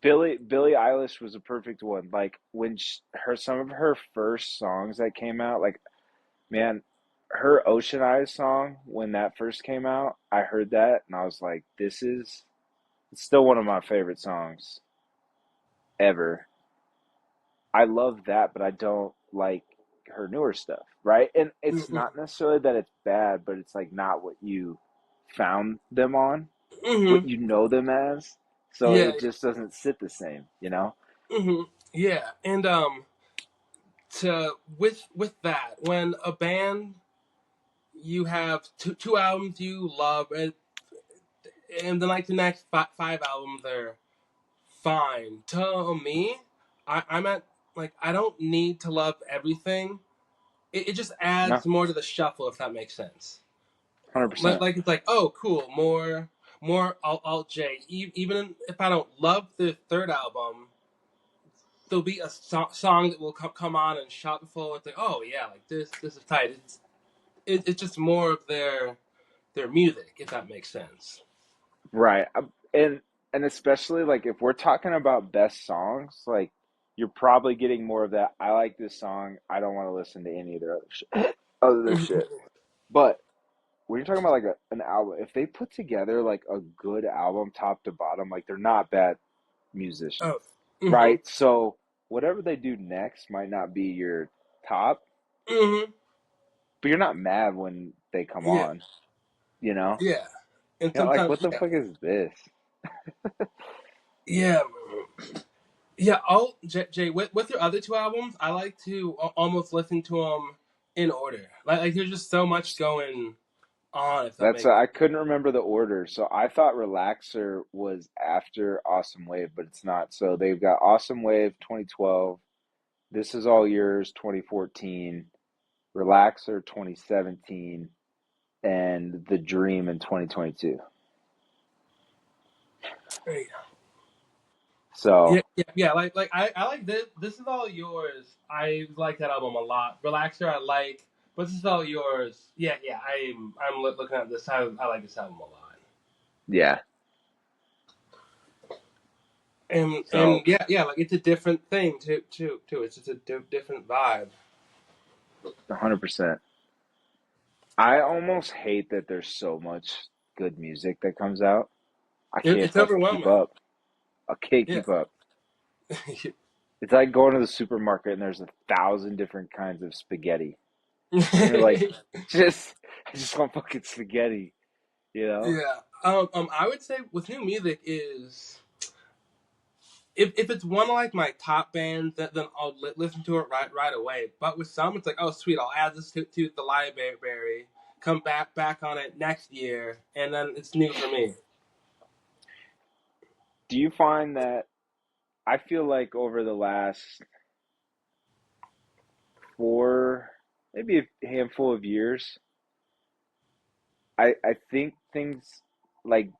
Billie Eilish was a perfect one. Like when her some of her first songs that came out, like man, her Ocean Eyes song when that first came out, I heard that and I was like, this is it's still one of my favorite songs ever. I love that, but I don't like her newer stuff, right? And it's mm-hmm, not necessarily that it's bad, but it's like not what you found them on, what mm-hmm, you know them as. So yeah, it just doesn't sit the same, you know? mm-hmm, yeah, and to with that when a band you have two albums you love and then like the next five albums are fine to me. I'm at like I don't need to love everything. It just No, adds more to the shuffle if that makes sense. 100%. Like it's like oh cool more alt J. Even if I don't love the third album, there'll be a song that will come on and shuffle. It's like oh yeah, like this is tight. It's just more of their music if that makes sense. Right. And and especially like if we're talking about best songs, like you're probably getting more of that. I like this song. I don't want to listen to any of their other shit, other their shit. But when you're talking about like an album, if they put together like a good album top to bottom, like they're not bad musicians, Oh. Mm-hmm. right? So whatever they do next might not be your top, Mm-hmm. but you're not mad when they come Yeah. on, you know? Yeah. And You know, like sometimes what the fuck is this? yeah. Yeah. Oh, Jay, with your other two albums, I like to almost listen to them in order. Like there's just so much going on. If that That's makes I couldn't remember the order, so I thought Relaxer was after Awesome Wave, but it's not. So they've got Awesome Wave 2012, This Is All Yours 2014, Relaxer 2017, and The Dream in 2022. sense. Yeah, So yeah, yeah. Like I like this. This is all yours. I like that album a lot. Relaxer, I like. But this is all yours. Yeah, yeah. I'm looking at this. I like this album a lot. yeah, And so yeah, yeah. Like it's a different thing too. It's just a different vibe. 100%. I almost hate that there's so much good music that comes out. I can't It's fucking keep overwhelming. up. I can't Yeah. keep up. It's like going to the supermarket and there's 1,000 different kinds of spaghetti. And you're like, just, I just want fucking spaghetti, you know? Yeah. I would say with new music is if it's one of like my top bands, then I'll listen to it right away. But with some, it's like, oh sweet, I'll add this to the library, come back on it next year, and then it's new for me. Do you find that I feel like over the last four, maybe a handful of years, I think things like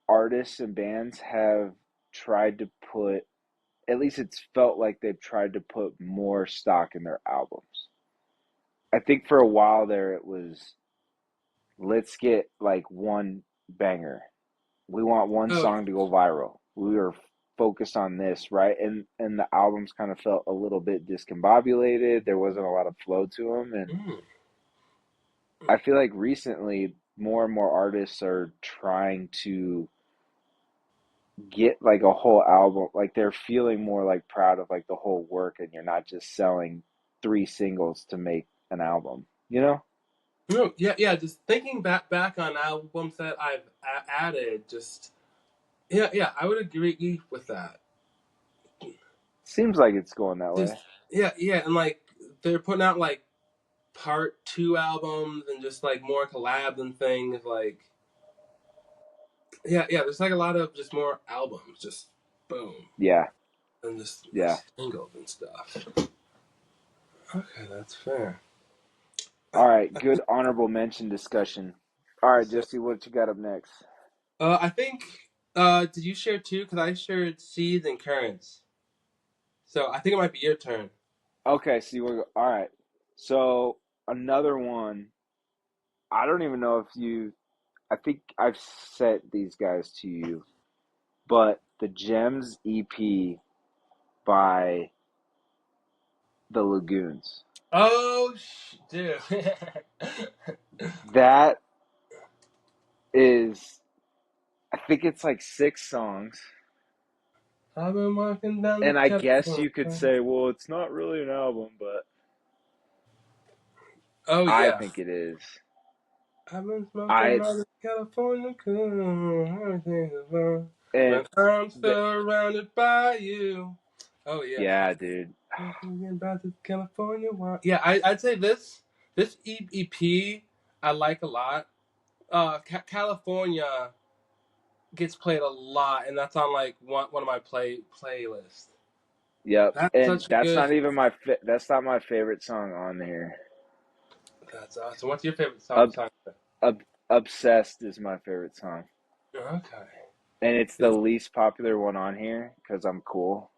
artists and bands have tried to put, at least it's felt like they've tried to put more stock in their albums. I think for a while there it was, let's get like one banger. We want one Oh song to go viral. We were focused on this, right? And the albums kind of felt a little bit discombobulated. There wasn't a lot of flow to them, and yeah. I feel like recently more and more artists are trying to get like a whole album, like they're feeling more like proud of like the whole work, and you're not just selling three singles to make an album, you know? No, yeah, yeah. Just thinking back on albums that I've added, just yeah, yeah. I would agree with that. Seems like it's going that Just way. yeah, yeah, and like they're putting out like part two albums and just like more collabs and things. Like yeah, yeah. There's like a lot of just more albums, just boom, Yeah, and just yeah. singles and stuff. Okay, that's fair. All right, I good think honorable mention discussion. All right, so. Jesse, what you got up next? I think. Did you share two? Because I shared seeds and currents. So I think it might be your turn. Okay, so you want to go, all right. So another one, I don't even know if you, I think I've sent these guys to you, but the Gems EP by the Lagoons. Oh, dude. That is, I think it's like six songs. I've been walking down the And I guess California. you could say, well, it's not really an album, but Oh I yeah. think it is. I've been smoking I all the California cool. Everything is fun and when I'm the surrounded by you. Oh yeah. yeah, dude. Thinking about the California wild. Yeah, I'd say this EP I like a lot. California gets played a lot, and that's on like one of my playlists. Yep. That's And such a good. that's not my favorite song on here. That's awesome. What's your favorite song? Ob, song? Obsessed is my favorite song. Okay. And it's the least popular one on here because I'm cool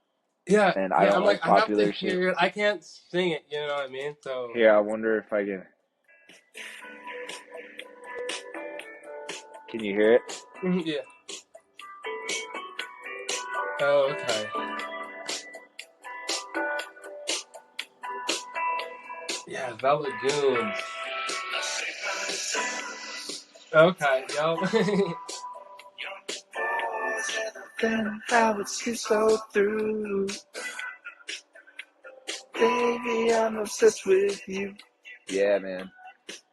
Yeah, and I yeah. don't I'm like, like I have to popular shit. hear it. I can't sing it. You know what I mean? So, Here, I wonder if I can. Can you hear it? yeah. Oh, okay. Yeah, Velagoons. Okay, yo. Then how it's you so through. Baby, I'm obsessed with you. Yeah, man.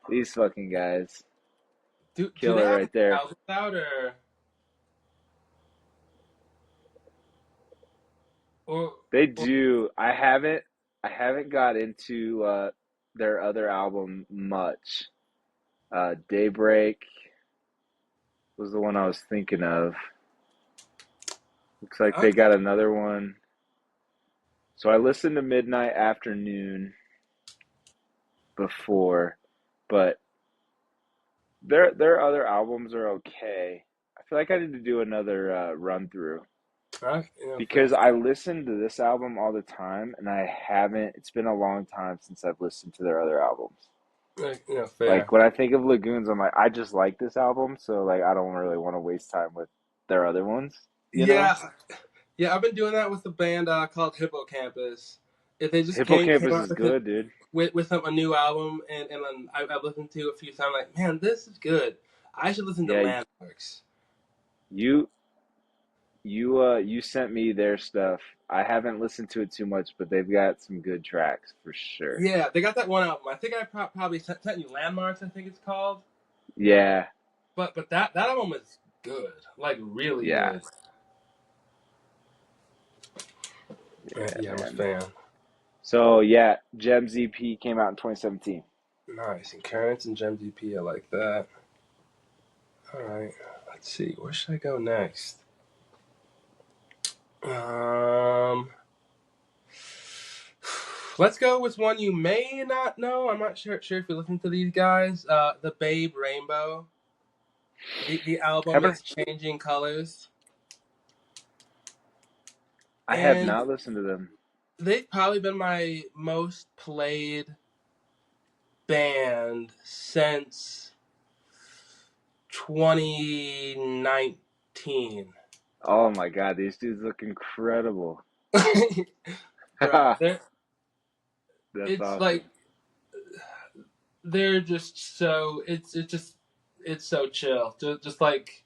These fucking guys. Do they Killer have right there. albums out or They or do. I haven't got into their other album much. Daybreak was the one I was thinking of. Looks like they got okay, another one. So I listened to Midnight Afternoon before, but their other albums are okay. I feel like I need to do another run through fair, because I listen to this album all the time, and I haven't. It's been a long time since I've listened to their other albums. Like fair. when I think of Lagoons, I'm like, I just like this album, so like I don't really want to waste time with their other ones, you know? Yeah, yeah. I've been doing that with the band called Hippocampus. If they just came Hippocampus out is good, dude. with a new album, and then I've listened to a few times. Like, man, this is good. I should listen to Yeah, Landmarks. you you sent me their stuff. I haven't listened to it too much, but they've got some good tracks for sure. Yeah, they got that one album. I think I probably sent you Landmarks. I think it's called. Yeah, But that album is good, like really yeah, good. yeah, Yeah, I'm a man. fan. So yeah, Gems EP came out in 2017. Nice. And Currents and Gem DP, I like that. All right. Let's see. Where should I go next? Um, let's go with one you may not know. I'm not sure if you listen to these guys. The Babe Rainbow. The album Haven't is Changing Colors, I have and not listened to them. they've probably been my most played band since 2019. Oh my God, these dudes look incredible. Bro, That's it's like awesome. they're just so it's so chill. Just like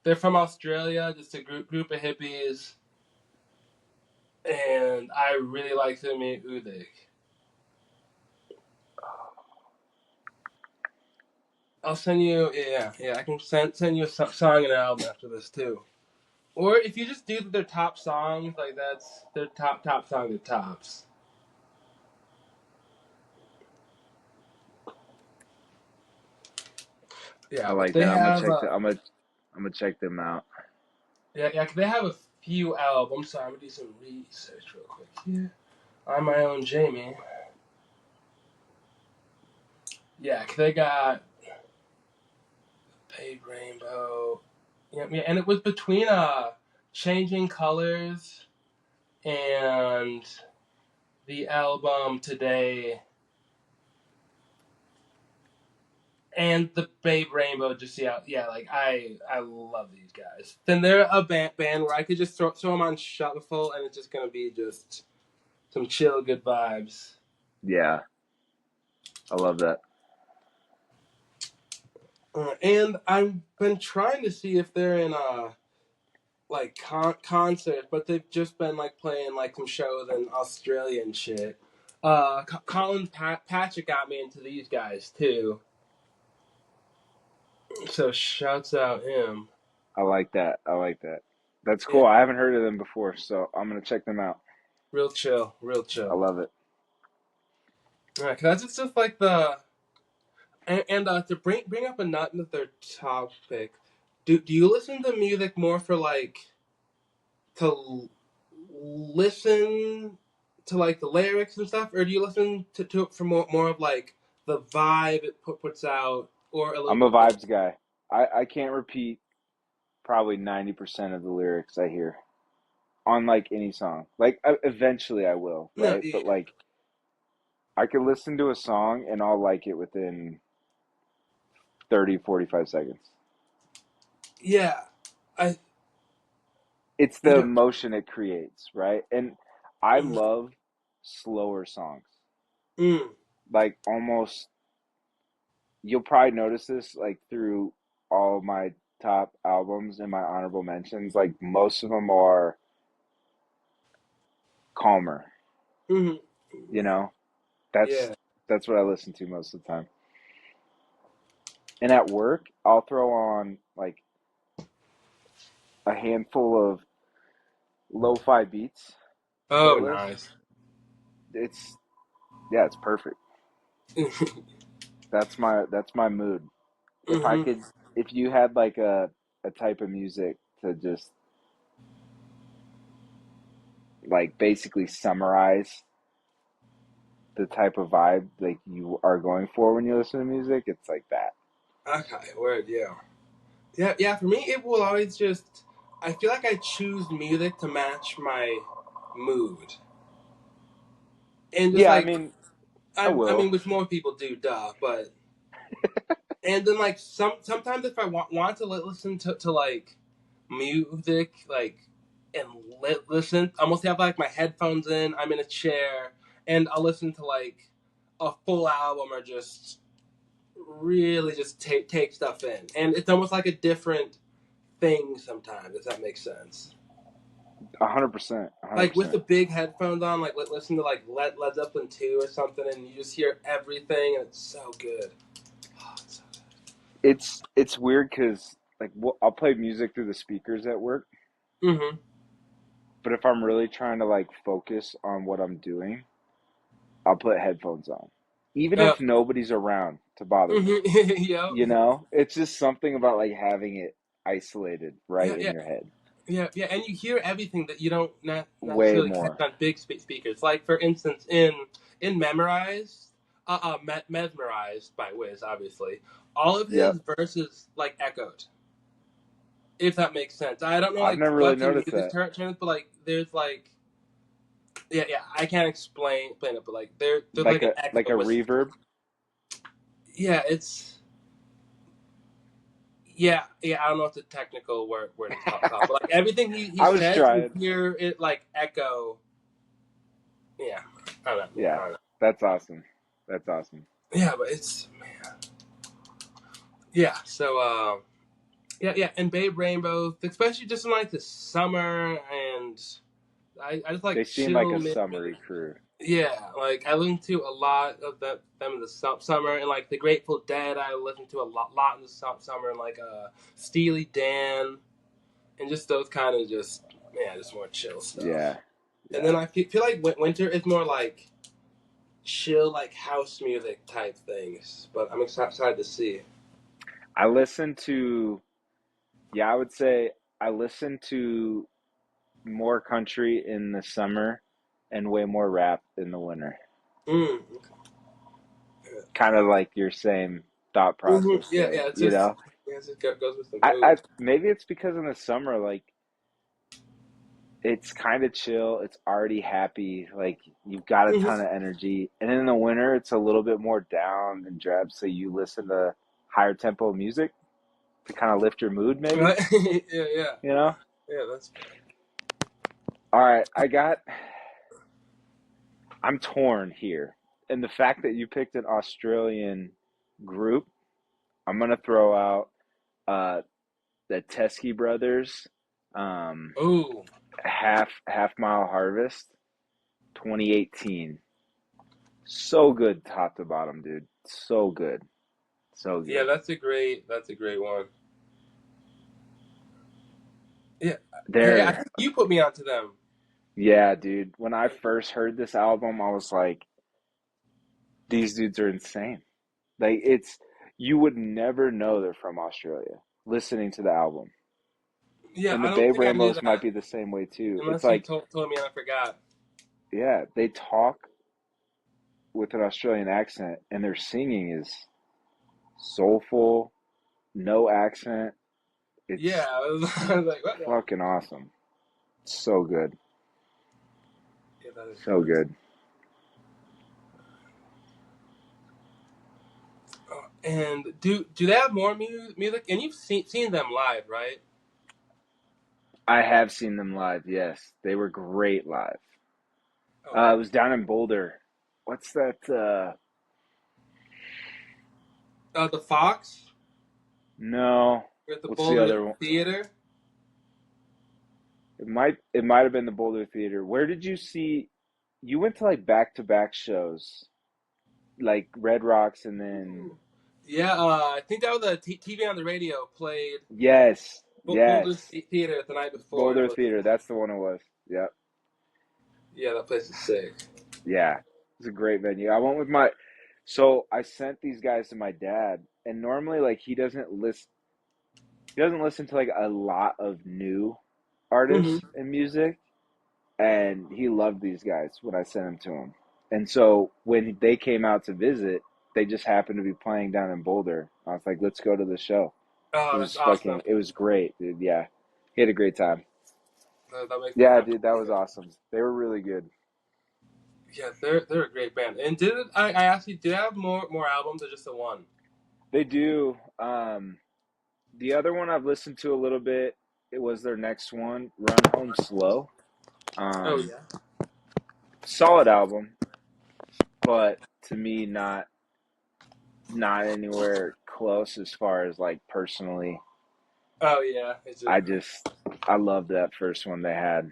They're from Australia, just a group of hippies, and I really like Simi Udik. I'll send you, I can send you a song and an album after this too. Or if you just do their top songs, like that's their top song of tops. I Yeah, but like they that. have I'm gonna check them out. they have a few albums. So I'm gonna do some research real quick here. I'm my own Jamie. Yeah, 'cause they got Paved Rainbow. Yeah, and it was between Changing Colors and the album Today and the Babe Rainbow. Just like I love these guys. Then they're a band where I could just throw them on shuffle and it's just gonna be just some chill good vibes. Yeah, I love that. And I've been trying to see if they're in like concerts, but they've just been like playing like some shows in Australia and shit. Colin Patrick got me into these guys too, so shouts out him. I like that. I like that. That's Yeah, cool. I haven't heard of them before, so I'm gonna check them out. real chill, real I chill. love it. Alright, cause that's just like the and to bring up another topic. Do you listen to music more for like to listen to like the lyrics and stuff, or do you listen to it for more of like the vibe it puts out, or a little I'm bit a of both? vibes guy. I can't repeat probably 90% of the lyrics I hear on like any song. Like eventually I will, No, right? But yeah, like I can listen to a song and I'll like it within 30, 45 seconds. yeah, I It's the yeah, emotion it creates, right? And I mm, love slower songs. mm, Like almost you'll probably notice this like through all my top albums and my honorable mentions. Like most of them are calmer, mm, you know? That's yeah. that's what I listen to most of the time. And at work, I'll throw on like a handful of lo-fi beats Oh, playlist. nice. It's yeah, it's perfect. That's my mood. If I Hmm. could if you had like a type of music to just like basically summarize the type of vibe like you are going for when you listen to music, it's like that. Okay, word, yeah, yeah. For me, it will always just. I feel like I choose music to match my mood, and just Yeah, I like mean, I I will. mean, which more people do, duh. But and then like sometimes if I want to listen to like music like and listen, I mostly have like my headphones in. I'm in a chair and I'll listen to like a full album or just really just take stuff in, and it's almost like a different thing sometimes. If that makes sense. 100%, a hundred Like with the percent. big headphones on, like listen to like Led Zeppelin 2 or something, and you just hear everything, and it's so good. Oh, it's so It's weird because like I'll play music through the speakers at work, good. Mm-hmm. but if I'm really trying to like focus on what I'm doing, I'll put headphones on, even if nobody's around to bother me. Mm-hmm. You Yep. know, it's just something about like having it isolated right Yeah, in yeah, your head. yeah, and you hear everything that you don't Way necessarily catch more. on big speakers. Like for instance, in Memorized, Mesmerized by Wiz, obviously, all of Yep. his verses like echoed. If that makes sense, I don't know I've like never really what's in noticed music that. terms, but like there's like yeah, I can't explain it, but like there's Like like an a echo with reverb. yeah, it's yeah, I don't know what the technical word is called, but like everything he I was says, you trying. hear it like echo. Yeah, I don't know. Yeah, I Yeah, don't know. that's awesome. That's awesome. Yeah, but it's yeah. So Yeah, yeah, and Babe Rainbow, especially just in like the summer, and I just They like seem like chill a mid. summery crew. Yeah, like I listen to a lot of them in the summer, and like the Grateful Dead, I listen to a lot in the summer, and like Steely Dan, and just those kind of just just more chill stuff. Yeah, And then yeah. I feel like winter is more like chill, like house music type things. But I'm excited to see. I listen to, yeah, I would say I listen to more country in the summer and way more rap in the winter. Mm. Kind of like your same thought process Yeah, there, yeah. It's you just know? goes with the I mood. maybe it's because in the summer, like it's kind of chill, it's already happy, like you've got a ton of Hmm. energy. And in the winter, it's a little bit more down and drab, so you listen to higher tempo music to kind of lift your mood, maybe, Right? Yeah, yeah, you know? yeah. That's fair. All right, I'm torn here. And the fact that you picked an Australian group, I'm gonna throw out uh, the Teskey Brothers, um, Oh, Half Mile Harvest, 2018. So good, top to bottom, dude. So good, so yeah. good. That's a great one. Yeah. Hey, I They're think you put me onto them. Yeah, dude. When I first heard this album, I was like, these dudes are insane. Like it's you would never know they're from Australia listening to the album. Yeah, And the I don't Bay think I knew Ramos might that be the same way too. It's unless you like, told me and I forgot. yeah, they talk with an Australian accent and their singing is soulful, no accent. Yeah, It's I was like, what? fucking awesome. So good. Yeah, that is So nice. good. And do they have more music? And you've seen them live, right? I have seen them live, yes. They were great live. Oh, It was down in Boulder. What's that? the Fox No. with the What's the Boulder other one? Theater. It might have been the Boulder Theater. Where did you see? You went to like back-to-back shows, like Red Rocks, and then Ooh. Yeah, I think that was the TV on the radio played yes, Boulder yes, Theater the night before. It Boulder was Theater. That's the one it was. Yep. yeah, that place is sick. Yeah, it's a great venue. I went with my, so I sent these guys to my dad, and normally like he doesn't listen to like a lot of new Hmm. artists and music, and he loved these guys when I sent them to him. And so when they came out to visit, they just happened to be playing down in Boulder. I was like, let's go to the show. Oh, that's awesome. It was great, dude. Yeah, he had a great time. That makes me Yeah, happy dude, that to was hear. awesome. They were really good. Yeah, they're a great band. And I asked you, did they have more albums or just the one? They do. The other one I've listened to a little bit. It was their next one, Run Home Slow. Oh Um, yeah. Solid album, but to me, not anywhere close as far as like personally. Oh yeah. It's just I just I love that first one they had.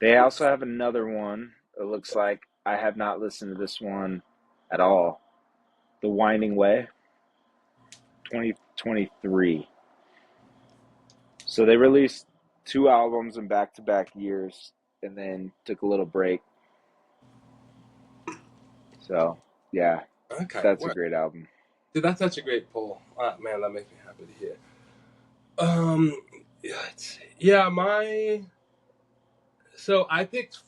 They also have another one. It looks like I have not listened to this one at all. The Winding Way, 2023. So they released two albums in back-to-back years and then took a little break. So, yeah, okay. that's a Well, great album. dude, that's such a great poll. Man, that makes me happy to hear. Um, yeah, yeah, my so I picked.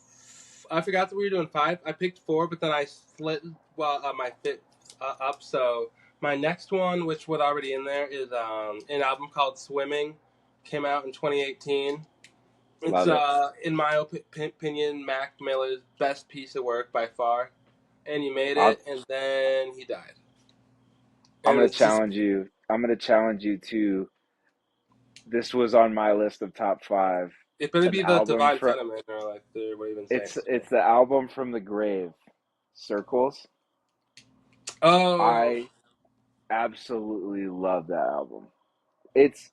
I forgot that we were doing five. I picked four, but then I split my fifth up. So my next one, which was already in there, is an album called "Swimming." Came out in 2018. It's Love it. in my opinion, Mac Miller's best piece of work by far. And he made I'll, it, and then he died. I'm And gonna it's just challenge you. I'm gonna challenge you to. This was on my list of top five. it better An be the album Divine from Tenement or like the what even saying. it's the album from the grave, Circles. Oh, I absolutely love that album. It's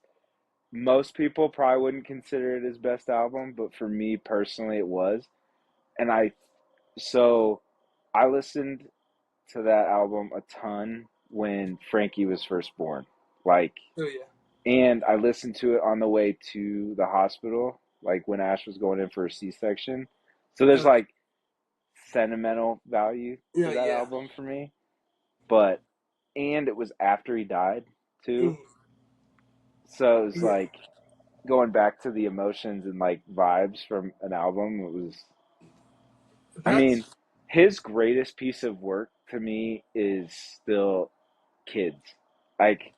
most people probably wouldn't consider it his best album, but for me personally, it was. And so I listened to that album a ton when Frankie was first born. Like, Oh yeah. and I listened to it on the way to the hospital, like when Ash was going in for a C-section. So there's Okay. like sentimental value Yeah, to that yeah. album for me. But, and it was after he died too. Mm, So it was yeah. like going back to the emotions and like vibes from an album. It was, I mean, That's his greatest piece of work to me is still Kids. Like,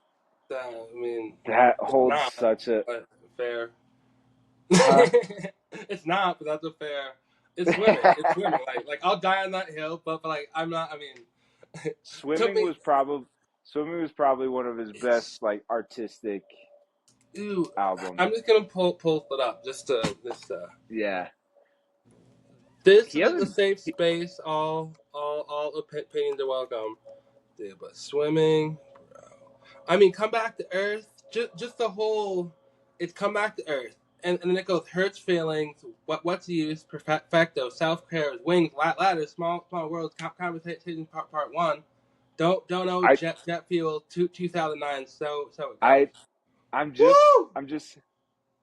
I mean, that it's holds not, such a, but fair. huh? It's not, but that's a fair. It's swimming. It's swimming. Like I'll die on that hill, but like I'm not. I mean, took Swimming me. was probably Swimming was probably one of his best It's like artistic ooh. albums. I'm just gonna pull it up just to this. Yeah, This he is the hasn't. safe He, space. All opinions are welcome. Dude, but swimming. I mean, come back to earth. Just the whole. It's come back to earth, and then it goes hurts feelings. What's use perfecto self care wings ladders small worlds conversation part 1. Don't know I jet fuel 2009. So it I goes. I'm just Woo. I'm just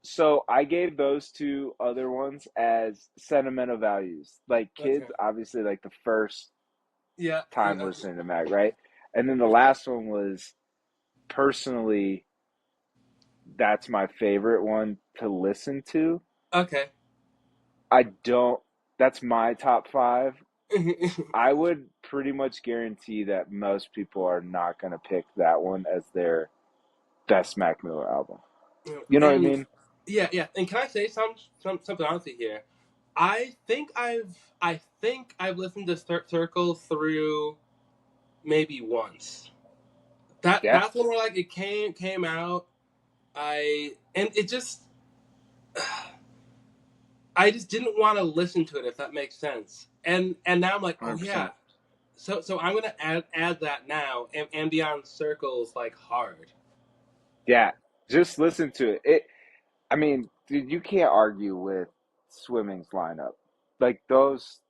so I gave those two other ones as sentimental values. Like Okay. Kids, obviously, like the first Yeah. time Yeah. listening to Mac, right? And then the last one was personally that's my favorite one to listen to. Okay. I don't. That's my top five. I would pretty much guarantee that most people are not going to pick that one as their best Mac Miller album. You know what I and mean? yeah. And can I say something honestly here? I think I've listened to Circle through maybe once. Yeah, That's when where like it came out. And it just I just didn't want to listen to it if that makes sense. And now I'm like, oh yeah. 100%. So I'm gonna add that now and beyond circles like hard. Yeah, just listen to it. I mean, dude, you can't argue with Swimming's lineup. Like those,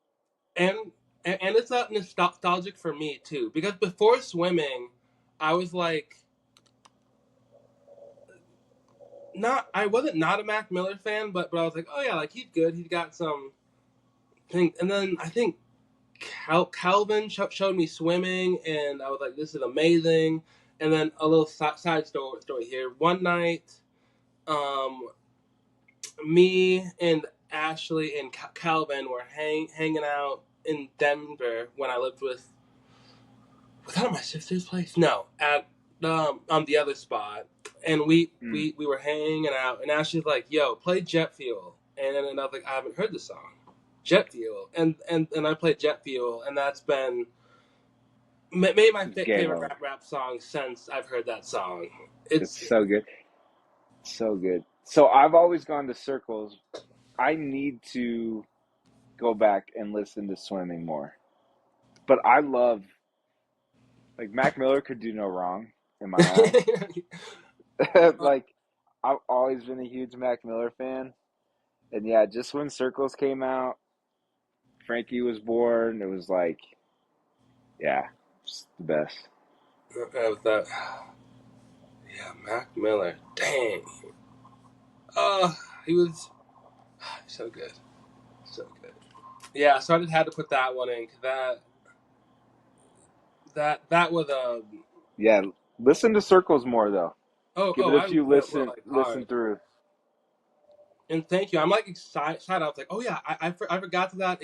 And and it's not nostalgic for me too because before swimming, I was like not I wasn't not a Mac Miller fan, but I was like, oh yeah, like he's good. He's got some things. And then I think Calvin showed me swimming, and I was like, this is amazing. And then a little side story here. One night, um, me and Ashley and Calvin were hanging out in Denver when I lived with. Was that at my sister's place? No, at on the other spot. And mm, we were hanging out, and Ashley's like, "Yo, play Jet Fuel," and then I was like, "I haven't heard the song, Jet Fuel," and I played Jet Fuel, and that's been maybe my it's game favorite over. rap song since I've heard that song. It's It's so good, so good. So I've always gone to Circles. I need to go back and listen to Swimming more. But I love like Mac Miller could do no wrong in my eyes. Like I've always been a huge Mac Miller fan, and yeah, just when Circles came out, Frankie was born. It was like, yeah, it's the best. that. Yeah, Mac Miller. Dang. Oh, he was so good, so good. Yeah, so I just had to put that one in because that was a. Yeah, listen to Circles more though. Give it a I few will like listen hard. through. And thank you. I'm like excited. I was like, oh yeah, I forgot that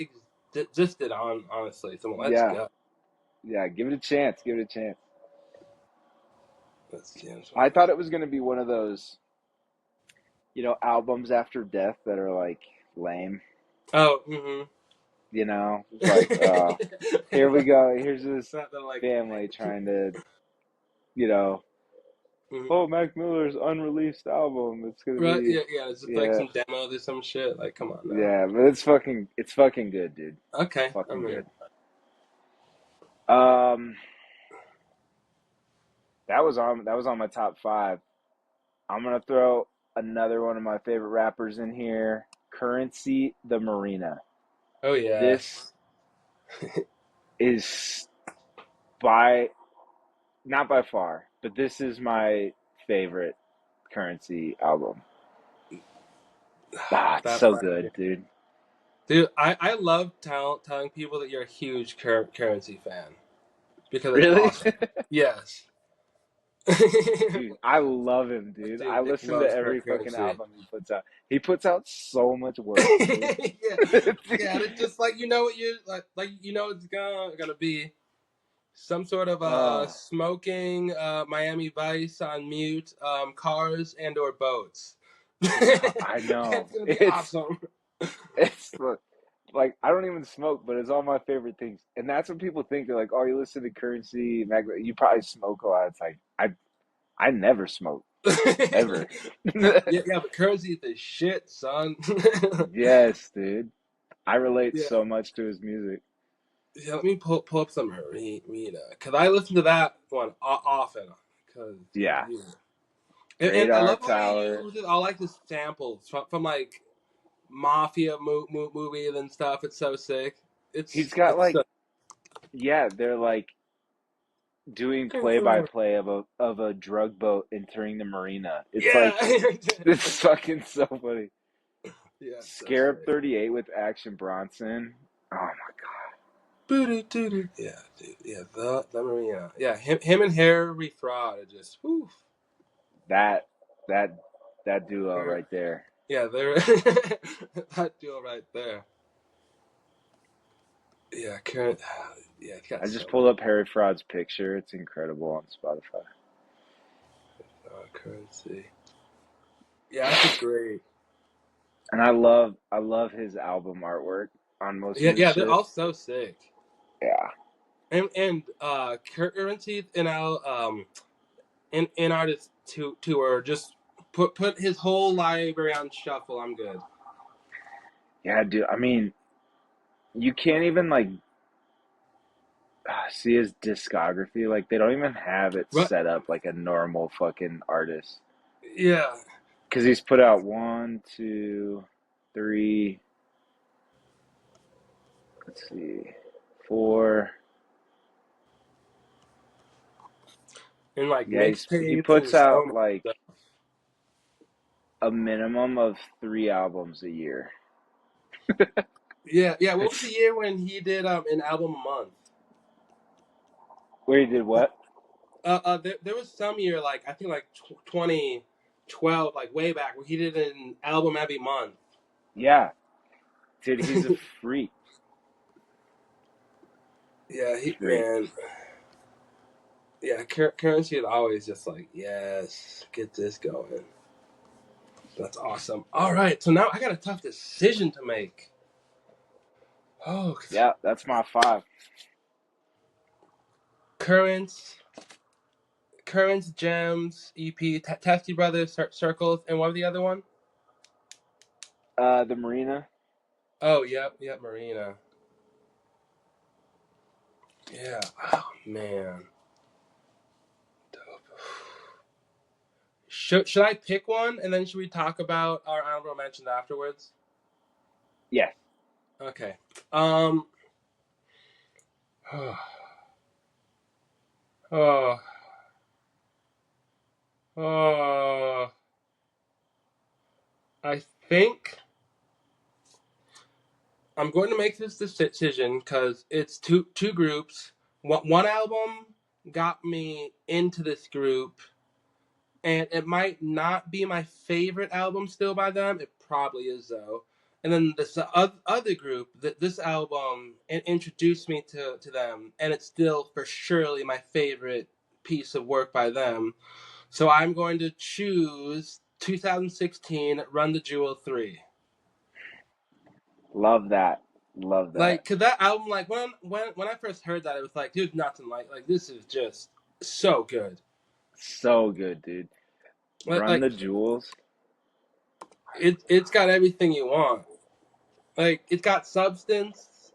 existed on honestly. So let's Yeah, go. yeah, give it a chance. Give it a chance. Let's see. I thought it was gonna be one of those, albums after death that are like lame. Oh, mm-hmm. It's like, here we go. Here's this Not that like, family trying to, you know, mhm. oh, Mac Miller's unreleased album. It's gonna Right? be, Yeah. It's just like yeah, some demos or some shit. Like, come on now. yeah, but it's fucking good, dude. It's Okay, I fucking mean, good. Um, that was on my top five. I'm gonna throw. another one of my favorite rappers in here, Currency the Marina. Oh yeah. This is by not by far, but this is my favorite Currency album. Ah, it's That so right good, there. dude. Dude, I love telling people that you're a huge currency fan because it's Really? awesome. Yes. Dude, I love him, dude. I Dude, Dick listen to loves every fucking currency. album he puts out. He puts out so much work, dude. Yeah, yeah. And it's just like you know what you like you know it's gonna be some sort of Oh, smoking Miami Vice on mute, cars and or boats. I It's know. gonna be awesome. It's like I don't even smoke, but it's all my favorite things. And that's what people think. They're like, "Oh, you listen to Currency, you probably smoke a lot." It's like I never smoke ever. Yeah, yeah, but currency is the shit, son. Yes, dude. I relate Yeah, so much to his music. yeah. Let me pull up some Rita because I listen to that one often. Because yeah, Yeah. and I Radar love how he Tower. uses all like the samples from like mafia movies and stuff. It's so sick. He's got It's like so. yeah, they're like doing play by play of a drug boat entering the marina. It's Yeah, like it's fucking so funny. yeah, it's so Scarab sick. 38 with Action Bronson. Oh my Yeah, dude. Yeah, the Marina. Yeah, him and Harry Fraud are just whew. that that that duo They're, right there. yeah, they're that deal right there. Yeah, current. Yeah, it's got I just so pulled many up Harry Fraud's picture. It's incredible on Spotify. currency. Yeah, that's a great. And I love his album artwork on most of Yeah, his yeah, they're shit. all so sick. Yeah. And currency and our in artist tour just put his whole library on shuffle. I'm good. Yeah, dude. I mean, you can't even like see his discography. Like they don't even have it But set up like a normal fucking artist. yeah, Because he's put out one, two, three, let's see, four. and like Yeah, he mixtapes puts and so out much like stuff. a minimum of 3 albums a year. Yeah, yeah. What was the It's year when he did an album a month? where he did what? There was some year like I think like 2012, like way back, where he did an album every month. Yeah, dude, he's a freak. Yeah, he Freak. man. Yeah, currency is always just like yes, get this going. That's awesome. All right, so now I got a tough decision to make. Oh, Yeah, that's my five. currents, currents, gems, EP, Testy Brothers, circles, and what was the other one? The Marina. Oh, yep, yep, Marina. Yeah. Oh man. Should I pick one and then should we talk about our honorable mentions afterwards? Yes. Okay. Um. Oh. Oh. I think I'm going to make this decision because it's two groups. One album got me into this group, and it might not be my favorite album still by them. It probably is though. And then this other group, this album introduced me to them, and it's still for surely my favorite piece of work by them. So I'm going to choose 2016 Run the Jewel 3. Love that. Love that. Like, cause that album, like when I first heard that, it was like, dude, nothing like this is just so good. So good, dude. Run Like the Jewels. it's got everything you want. Like it's got substance,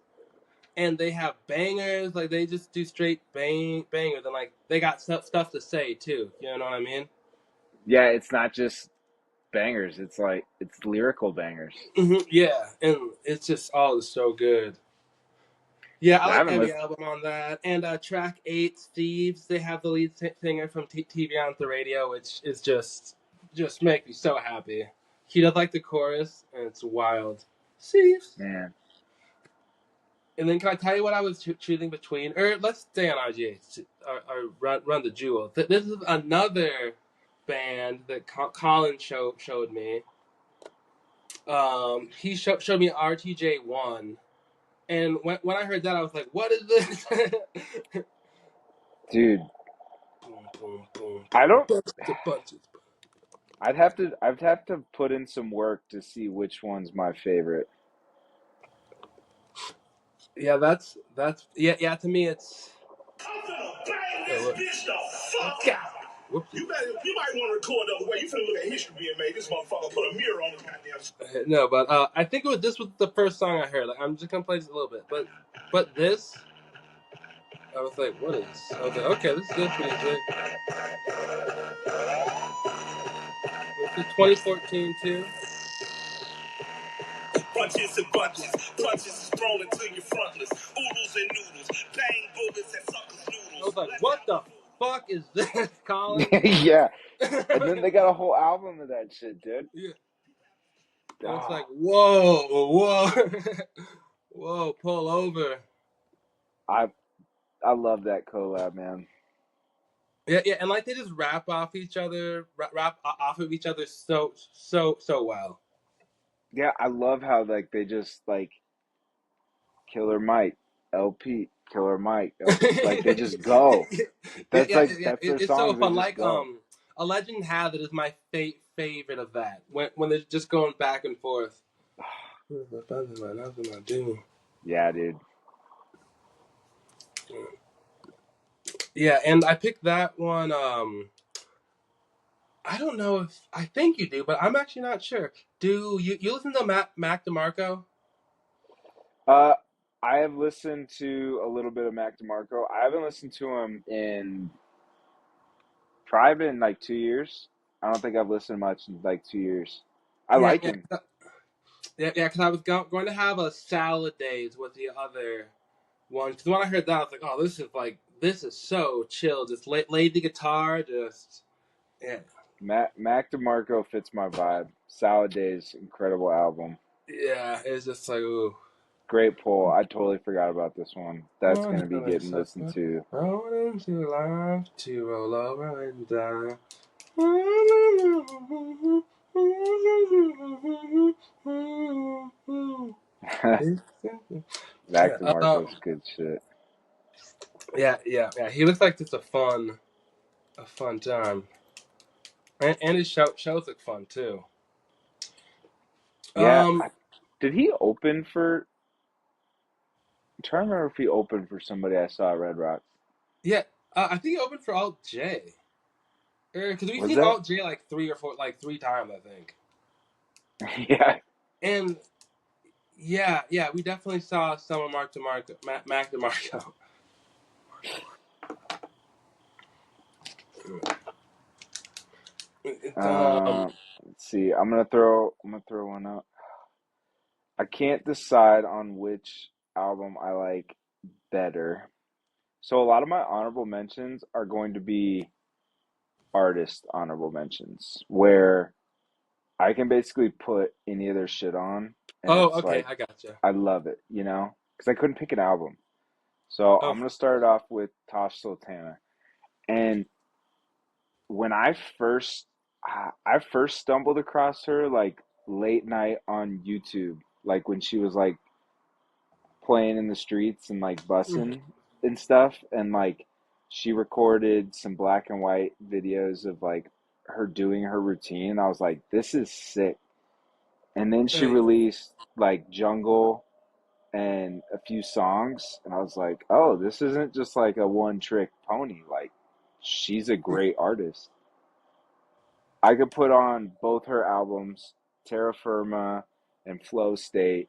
and they have bangers. Like they just do straight bangers, and like they got stuff to say too. You know what I mean? Yeah, it's not just bangers. It's like it's lyrical bangers. Yeah, and it's just all is so good. Yeah, I I like haven't every listened. album on that. And track 8, Steve's, they have the lead singer from TV on the radio, which is just make me so happy. He does like the chorus, and it's wild. Steve's. Man, And then can I tell you what I was choosing between? Or let's stay on RGH, or run the jewel. This is another band that Colin showed me. He showed me RTJ1. And when I heard that, I was like, "What is this?" dude, Boom, boom, boom, I boom. don't. Bunches. I'd have to put in some work to see which one's my favorite. Yeah, that's yeah. To me, it's. I'm finna bang Oh, this look. bitch the fuck God. out. Whoops. You might want to record the other way. You finna look at history being made. This motherfucker put a mirror on the goddamn. No, but I think this was the first song I heard. Like, I'm just gonna play this a little bit, but this, I was like, what is this? I was like, okay, this is good music. This is 2014 too. Bunches and bunches, punches is thrown into your frontless. Oodles and noodles, bang bullets at suckers' I noodles. was like, what the fuck is this, Colin? Yeah, and then they got a whole album of that shit, dude. Yeah. And it's like, Ah, whoa, whoa, pull over. I I love that collab, man. Yeah, and like they just rap off each other, rap off of each other so well. Yeah, I love how like they just like Killer Mike, LP, Killer Mike, LP. Like they just go. Yeah, That's yeah, like yeah. that's their It's so songs. They fun. just Like go. a legend has it is my favorite of that when they're just going back and forth. Yeah, dude. Yeah, and I picked that one. I don't know if I think you do, but I'm actually not sure. Do you listen to Mac DeMarco? Uh, I have listened to a little bit of Mac DeMarco. I haven't listened to him in probably been like 2 years. I don't think I've listened much in like 2 years. I Yeah, like yeah, him. yeah. Because I was going to have a salad days with the other one. Because when I heard that, I was like, oh, this is so chill. Just laid the guitar, just yeah, Mac DeMarco fits my vibe. Salad Days, incredible album. yeah. It's just like ooh. Great pull. I totally forgot about this one. That's One gonna be day, getting listened to. thrown into life to roll over and die. Mac Yeah, DeMarco's good shit. yeah. He looks like just a fun time, and his shows look fun too. Yeah, Um, did he open for? I'm trying to remember if he opened for somebody I saw at Red Rocks. yeah, I think he opened for Alt J, because we've Was seen that? Alt J like three times, I think. Yeah, And yeah, we definitely saw some of Mac DeMarco. It's, Let's see. I'm gonna throw one out. I can't decide on which album I like better. So a lot of my honorable mentions are going to be artist honorable mentions, where I can basically put any of their shit on, and oh, it's okay, like I gotcha. I love it, because I couldn't pick an album. So Oh, I'm gonna start off with Tosh Sultana, and when I first stumbled across her like late night on YouTube, like when she was like playing in the streets and like bussing and stuff, and like she recorded some black and white videos of like her doing her routine. I was like, this is sick. And then she hey, released like Jungle and a few songs, and I was like, oh, this isn't just like a one trick pony. Like, she's a great artist. I could put on both her albums, Terra Firma and Flow State,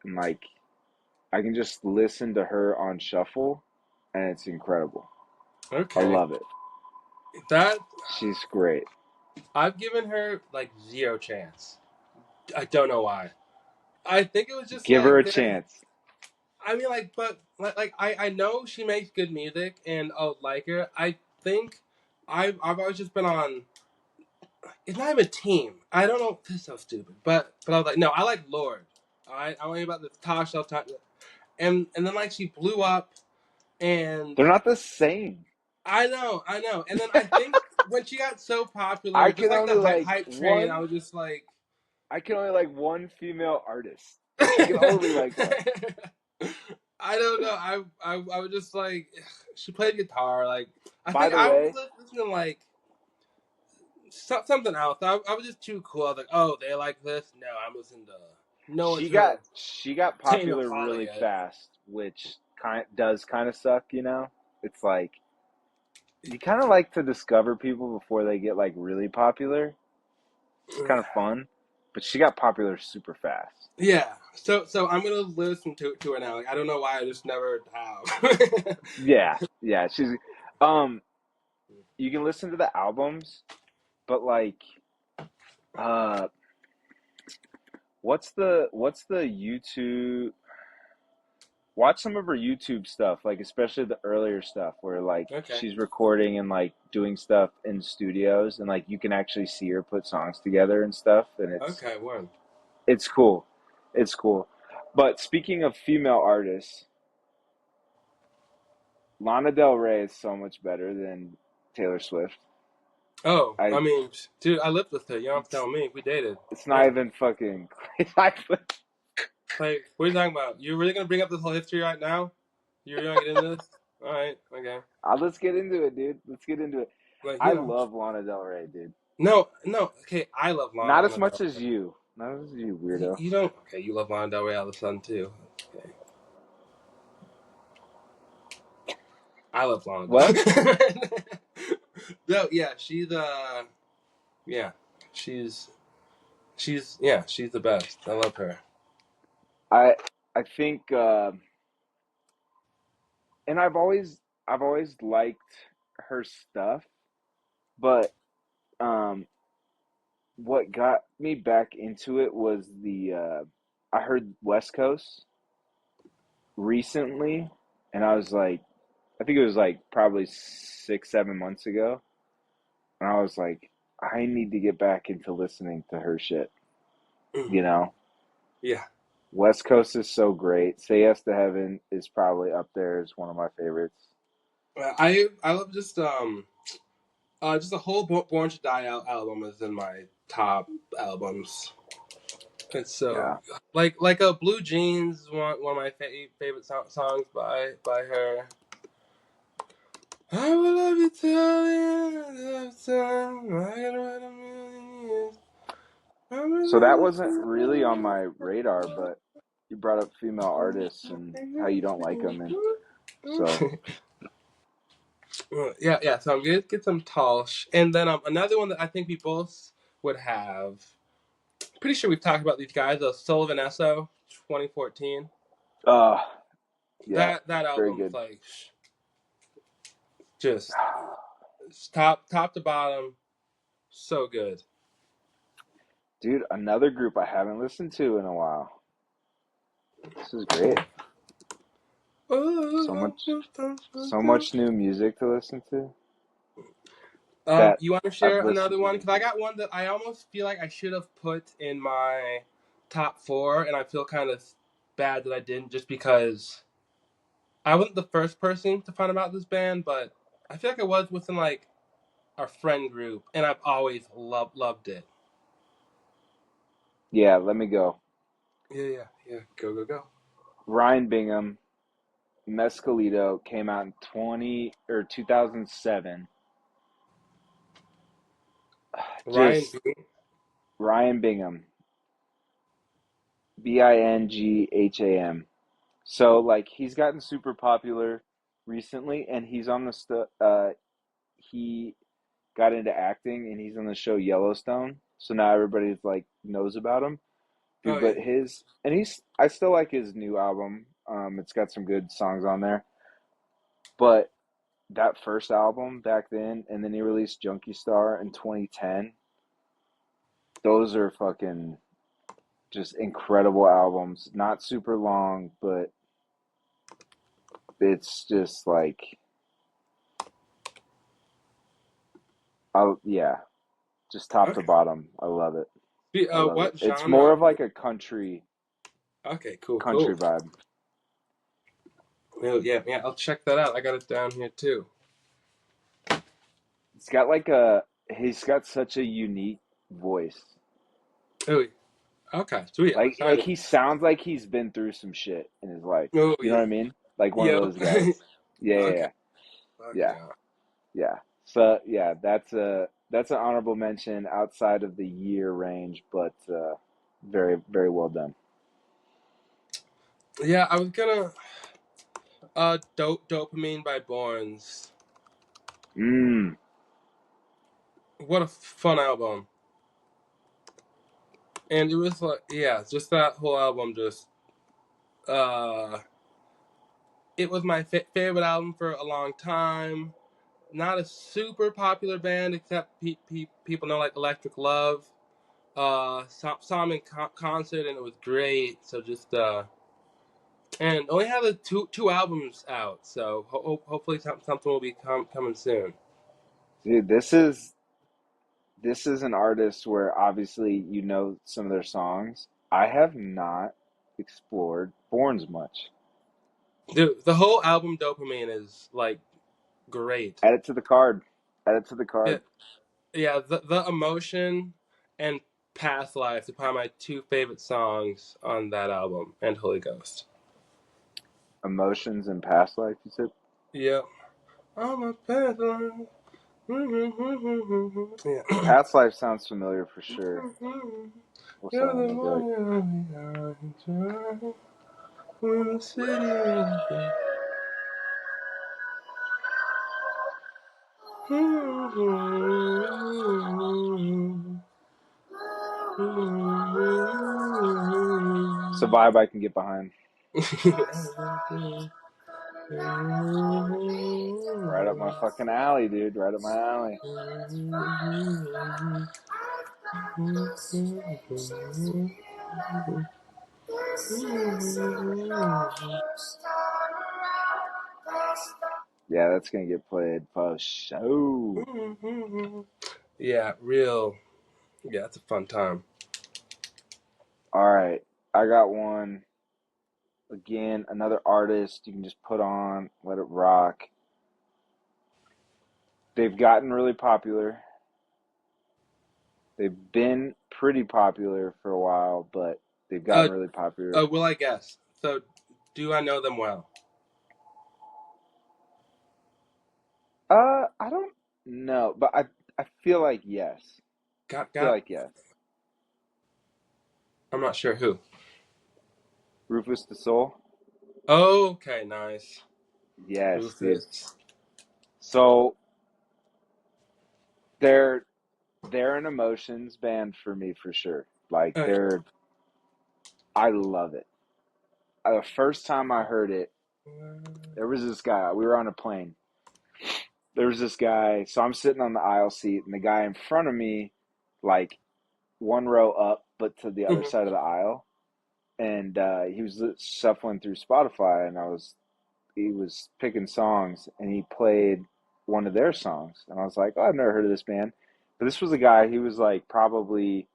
and like I can just listen to her on shuffle, and it's incredible. I okay, love it. that She's great. I've given her like zero chance. I don't know why. I think it was just Give her like a there. chance. I mean, like, but like I know she makes good music, and I'll like her. I think I've always just been on. It's not even a team. I don't know. This is so stupid, but I was like, no, I like Lord. All right, I want to hear about this Tosh stuff, and then like she blew up, and They're not the same. I know, and then I think when she got so I popular, just can like the only like hype train, I one. was just like. I can only like one female artist. I can only like one. I don't know. I was just like, she played guitar. Like, I By think the I was way, listening to like something else. I was just too cool. I was like, oh, they like this. No, I'm listening to. No one's heard she got Tame popular Impala really yet. fast, which kind of suck, you know? It's like you kind of like to discover people before they get like really popular. It's kind of fun, but she got popular super fast. Yeah. So I'm gonna listen to her now. Like, I don't know why I just never have. Yeah, yeah, she's um you can listen to the albums, but like uh what's the YouTube, watch some of her YouTube stuff, like especially the earlier stuff where like Okay. she's recording and like doing stuff in studios and like you can actually see her put songs together and stuff and Okay. One. it's cool. It's cool. But speaking of female artists, Lana Del Rey is so much better than Taylor Swift. Oh, I I mean, dude, I lived with her. You don't have to it's tell me. We dated. it's not Yeah. even fucking it's not even- Like, what are you talking about? You really gonna bring up this whole history right now? You really gonna get into this? All right. Okay. let's get into it, dude. Let's get into it. Like, I love Lana Del Rey, dude. no, no. Okay, I love Not as Lana much Del as Rey. you. Not as you, You, weirdo. you don't. Okay, you love Lana Del Rey all of a sudden too. Okay, I love Lana Del What? Rey. No, yeah, yeah, she's she's the best. I love her. I I think and I've always liked her stuff, but um what got me back into it was the I heard West Coast recently and I was like I think it was like probably 6, 7 months ago and I was like I need to get back into listening to her shit, you Mhm. know. Yeah, West Coast is so great. Say Yes to Heaven is probably up there as one of my favorites. I love just the whole Born to Die album is in my top albums. It's so Yeah. like a Blue Jeans one of my favorite songs by her. I will love you till the end of time. I can wait a million years. I will So that love wasn't really on my radar, but you brought up female artists and how you don't like them, and so you yeah, yeah. So I'm gonna get some Tosh, and then another one that I think we both would have. Pretty sure we've talked about these guys. Sullivan Esso, 2014. uh yeah, That very album's good. like just top to bottom, so good. Dude, another group I haven't listened to in a while. This is great. So much so much new music to listen to that You want to I've share listened another to one? Because I before. got one that I almost feel like I should have put in my top four, and I feel kind of bad that I didn't, just because I wasn't the first person to find about this band, but I feel like I was within like our friend group, and I've always loved it. Yeah, let me go. Yeah, yeah, yeah. Go, go, go. Ryan Bingham, Mescalito came out in 2007. Ryan Just B. Ryan Bingham, Bingham. So like he's gotten super popular recently, and he's on the he got into acting, and he's on the show Yellowstone. So now everybody's like knows about him, Oh dude. yeah, But I still like his new album. It's got some good songs on there, but that first album back then, and then he released Junkie Star in 2010. those are fucking just incredible albums. Not super long, but it's just like, yeah, just top to Okay. bottom. I love it. I love it. What It's more genre? of like a Okay, cool, country cool. vibe. Oh, yeah, yeah, I'll check that out. I got it down here too. It's got he's got such a unique voice. Oh, okay, sweet. I'm Like excited. he sounds like he's been through some shit in his life. Oh, You know yeah. what I mean? Like one of Yep. those guys. Yeah, yeah, Okay. yeah. Fuck Yeah. yeah. Yeah. So yeah, that's an honorable mention outside of the year range, but very very well done. Yeah, I was gonna Dopamine by Borns. Mm. What a fun album. And it was like, yeah, just that whole album just uh it was my favorite album for a long time. Not a super popular band except people know like Electric Love. Saw him in concert and it was great. So just and only have the two albums out. So hopefully something will be coming soon. Dude, this is an artist where obviously you know some of their songs. I have not explored Borns much. The whole album Dopamine is like great. Add it to the card. Add it to the Yeah, card. yeah. The emotion and Past Life are probably my two favorite songs on that album, and Holy Ghost. Emotions and past life, you said? Yeah. I'm a past life. Yeah. Past life sounds familiar for sure. What You're song the am I like? one I enjoy when the city. It's a vibe I can get behind. Right up my fucking alley, dude. Right up my alley. Yeah, that's gonna get played for show. Yeah, real. Yeah, it's a fun time. All right, I got one. Again, another artist you can just put on, let it rock. They've gotten really popular. They've been pretty popular for a while, but they've gotten Uh, really popular. will I guess? So, do I know them well? I don't know, but I feel like yes. I feel Got. like yes. I'm not sure who. Rufus the Soul. Okay, nice. Yes, dude. Rufus. So they're they're an emotions band for me for sure. Like Uh, I love it. The first time I heard it, there was this guy. We were on a plane. There was this guy. So I'm sitting on the aisle seat, and the guy in front of me, like one row up, but to the other mhm. side of the aisle, and he was shuffling through Spotify, and he was picking songs, and he played one of their songs, and I was like, oh, I've never heard of this band, but this was a guy. He was like probably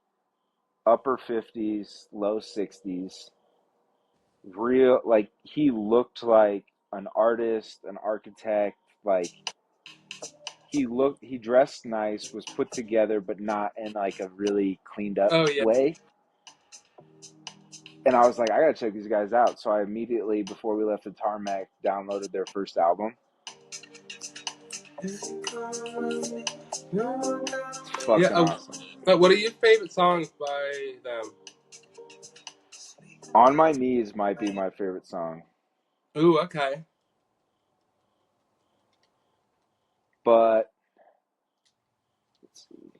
upper 50s, low 60s, real like he looked like an artist, an architect, like he dressed nice, was put together, but not in like a really cleaned up Oh yeah. way. And I was like, I gotta check these guys out. So I immediately, before we left the tarmac, downloaded their first album. It's Yeah. fucking awesome. What are your favorite songs by them? On My Knees might be my favorite song, Ooh, okay. but let's see.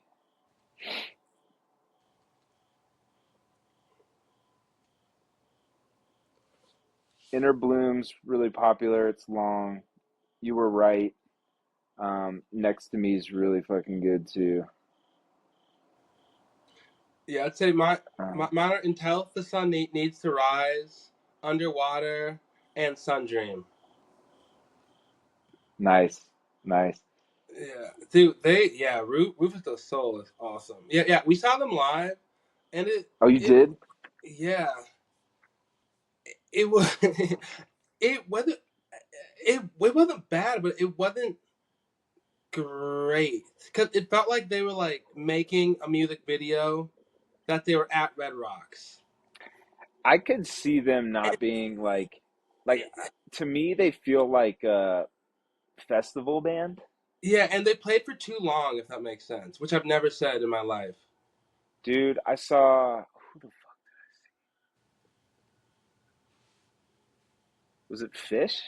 Inner Bloom's really popular. It's long. You Were Right. Next to Me is really fucking good too. Yeah, I'd say my Uh, my mine are Until the Sun Needs to Rise, Underwater, and Sundream. nice, nice. Yeah, dude, Rufus the Soul is awesome. Yeah, yeah, we saw them live, and Oh, you it, did? yeah, it was, it wasn't, it wasn't bad, but it wasn't great because it felt like they were like making a music video that they were at Red Rocks. I could see them not being like to me they feel like a festival band. Yeah, and they played for too long, if that makes sense, which I've never said in my life. Dude, I saw who the fuck was it? Fish?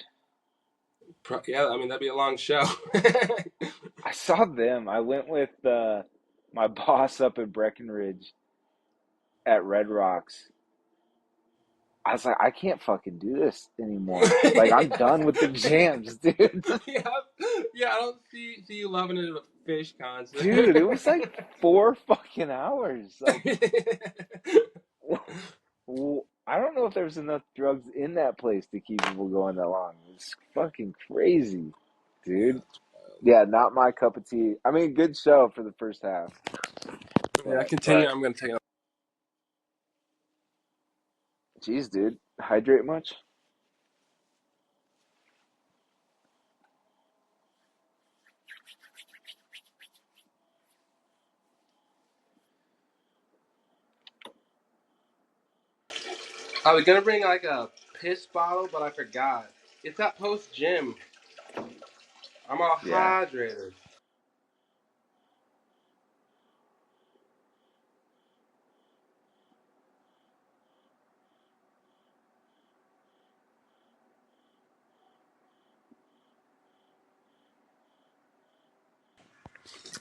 Yeah, I mean that'd be a long show. I saw them. I went with my boss up in Breckenridge at Red Rocks. I was like, I can't fucking do this anymore. Like, I'm done with the jams, dude. yeah, yeah. I don't see you loving it at a Fish Dude, it concert. was like 4 fucking hours. Like, I don't know if there's enough drugs in that place to keep people going that long. It's fucking crazy, dude. Yeah, not my cup of tea. I mean, good show for the first half, Yeah, but continue. I'm gonna take it. geez, dude, hydrate much? I was gonna bring like a piss bottle, but I forgot. It's at post gym. I'm all Yeah, hydrated.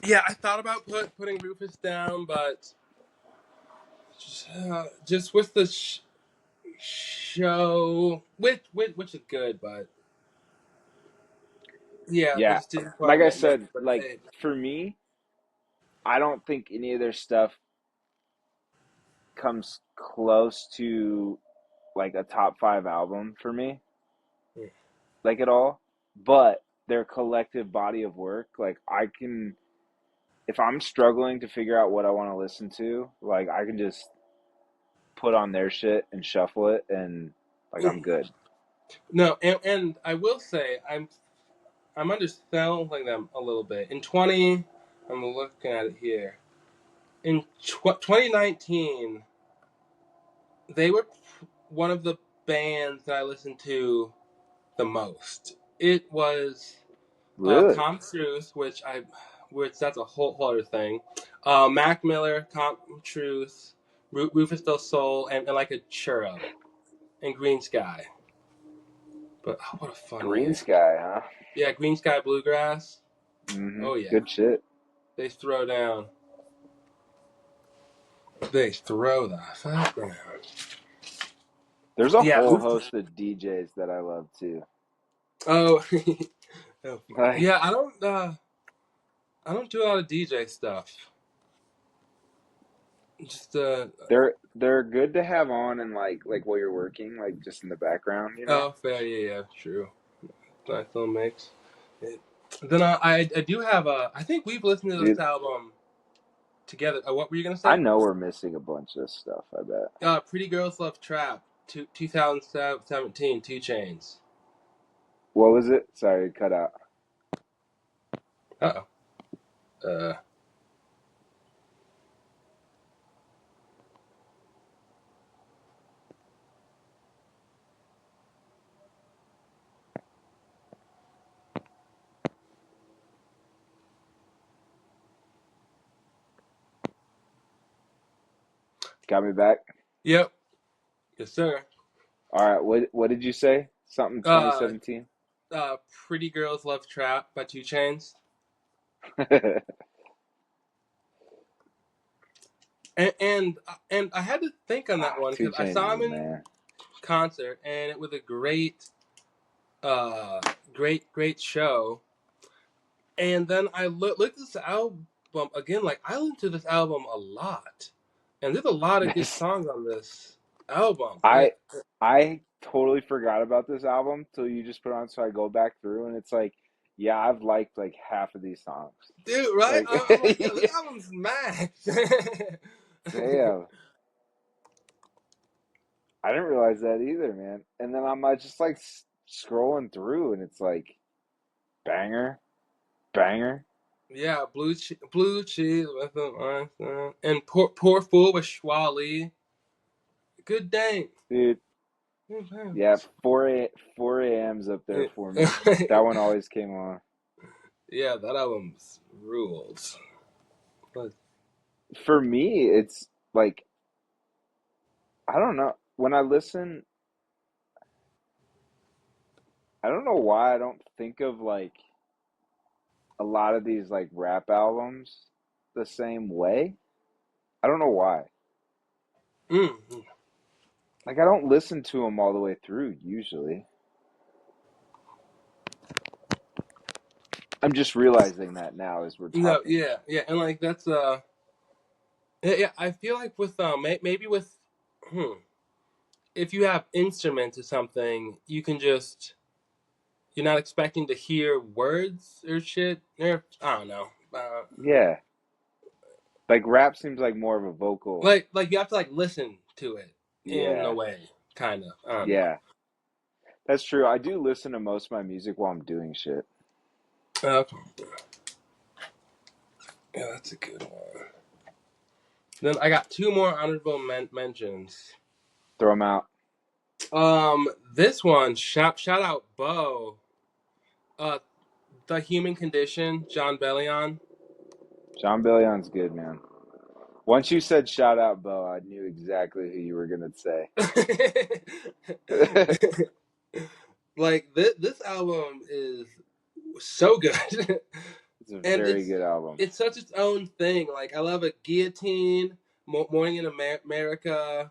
Yeah, I thought about putting Rufus down, but just with the show, which is good, but yeah, they yeah. just didn't Like quite I make said, the like tape. for me, I don't think any of their stuff comes close to like a top five album for me, like at all. But their collective body of work, like I can, if I'm struggling to figure out what I want to listen to, like I can just put on their shit and shuffle it, and like I'm good. No, and I will say I'm underselling them a little bit. In 20, I'm looking at it here. In 2019, they were one of the bands that I listened to the most. It was Really? Calm Truth, which that's a whole other thing. Mac Miller, Calm Truth, Rufus Del Sol, and like a churro and Green Sky. But what a fun Green year! Sky, huh? Yeah, Green Sky Bluegrass. Mm-hmm. Oh yeah, Good shit. they throw down. They throw the fuck down. There's a Yeah. whole host of DJs that I love too. Oh. Oh, Like yeah. I don't do a lot of DJ stuff. Just they're good to have on and like while you're working, like just in the background, you know? oh fair, yeah, true. Nice little mix. It, then I do have a. I think we've listened to this Dude, album together. What were you gonna I say? know we're missing a bunch of stuff, I bet. Pretty Girls Love Trap, 2017, Two Chains. What was it? Sorry, cut out. Uh oh. Got me back? Yep. Yes, sir. All right, what did you say? Something Uh, 2017? Pretty Girls Love Trap by Two Chains. And I had to think on that Ah, one Two because I Chains saw is him the in man. concert and it was a great show. And then I looked at this album again. Like I listened to this album a lot, And there's a lot of good songs on this album. I I totally forgot about this album till you just put it on, so I go back through and it's like, yeah, I've liked like half of these songs. Dude, right? Like, I'm like, yo, this album's mad. damn, I didn't realize that either, man. And then I'm just like scrolling through, and it's like banger, banger, Yeah, blue cheese with them, and poor fool with Schwa Lee. Good dang. dude. Yeah, 4 a.m.'s up there for me. That one always came on. Yeah, that album's rules. But For me, it's like I don't know. When I listen, I don't know why I don't think of like a lot of these like rap albums the same way. I don't know why. mm, Like I don't listen to them all the way through usually. I'm just realizing that now as we're no, talking. yeah, and like that's yeah. I feel like with maybe with hmm, if you have instruments or something, you can just you're not expecting to hear words or shit. Or I don't know. Yeah. Like rap seems like more of a vocal. Like you have to like listen to it in a Yeah. way, kind of. I don't know. Yeah. That's true. I do listen to most of my music while I'm doing shit. Okay. Yeah, that's a good one. Then I got two more honorable mentions. Throw them out. This one shout out Bo. Uh, The Human Condition, John Bellion. John Bellion's good, man. Once you said shout out Bo, I knew exactly who you were gonna say. Like this album is so good, It's a and very good album. it's such its own thing. Like I love a guillotine, Morning in America,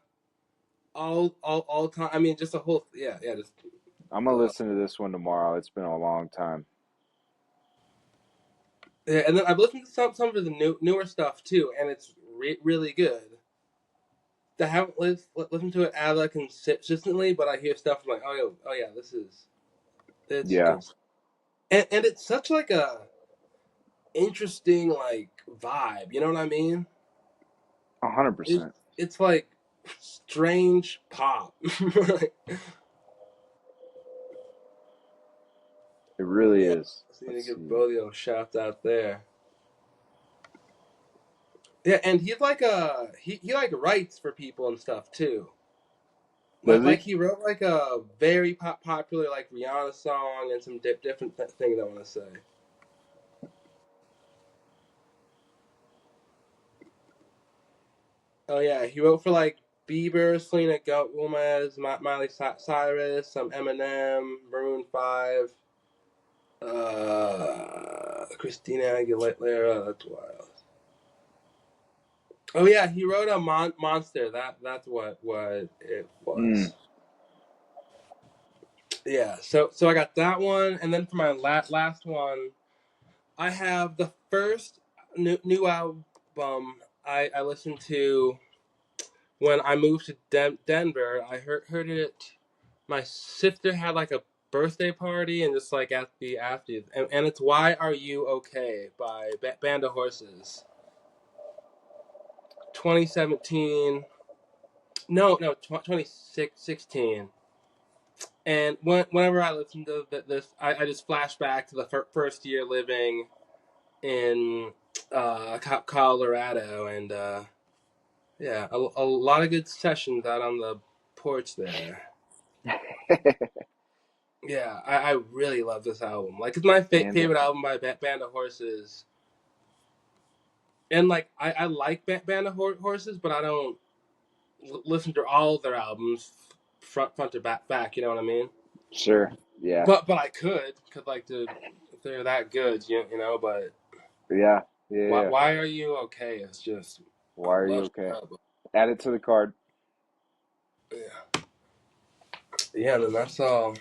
all time. I mean, just a whole yeah. Just I'm gonna listen to this one tomorrow. It's been a long time. yeah, and then I've listened to some of the newer stuff too, and it's really good. I haven't listened to it as consistently, but I hear stuff I'm like, oh yeah, it's Yeah, good, and it's such like a interesting like vibe. You know what I mean? 100%. It's like strange pop. Like, It really yeah, is. so you need Let's to give see. Bodio a shout out there. Yeah, and he's like he like writes for people and stuff too. Does Like he? he wrote like a very popular like Rihanna song and some different things I want to say. Oh yeah, he wrote for like Bieber, Selena Gomez, Miley Cyrus, some Eminem, Maroon 5, Christina Aguilera. That's wild. Oh yeah, he wrote a Monster. That's what it Mm. was. Yeah. So I got that one, and then for my last one, I have the first new album I listened to when I moved to Denver. I heard it. My sister had like a birthday party, and just like at the after, and it's "Why Are You Okay" by Band of Horses, 2017. No, 2016. And whenever I listen to this, I just flash back to the first year living in Colorado, and yeah, a lot of good sessions out on the porch there. Yeah, I really love this album. Like, it's my Band of favorite album by Band of Horses. And like, I like Band of Horses, but I don't listen to all their albums front to back. You know what I mean? Sure. Yeah. But I could, cause like if they're that good, you know. But Yeah. Yeah. Yeah. why are you okay? It's just I Why are you love okay? the album. Add it to the card. Yeah, yeah. Then that's all.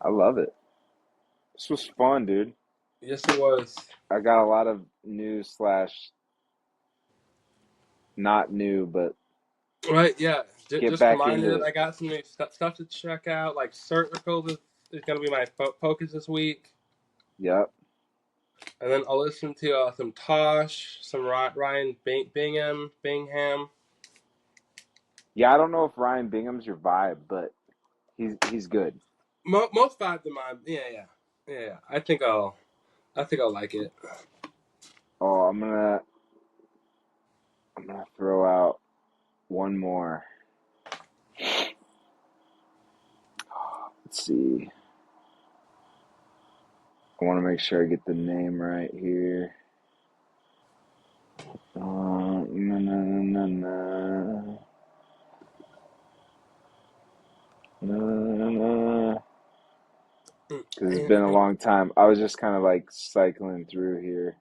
I love it. This was fun, dude. Yes, it was. I got a lot of new slash not new, but Right, yeah. get Just back reminded into that it. I got some new stuff to check out. Like Circles is going to be my focus this week. Yep. And then I'll listen to some Tosh, some Ryan Bingham. Yeah, I don't know if Ryan Bingham's your vibe, but he's good. Most vibes of mine. Yeah. I think I'll like it. Oh, I'm gonna throw out one more. Let's see. I want to make sure I get the name right here. Na, na, na, na, na, na, na. Because it's And, been a and, long time. I was just kind of like cycling through here.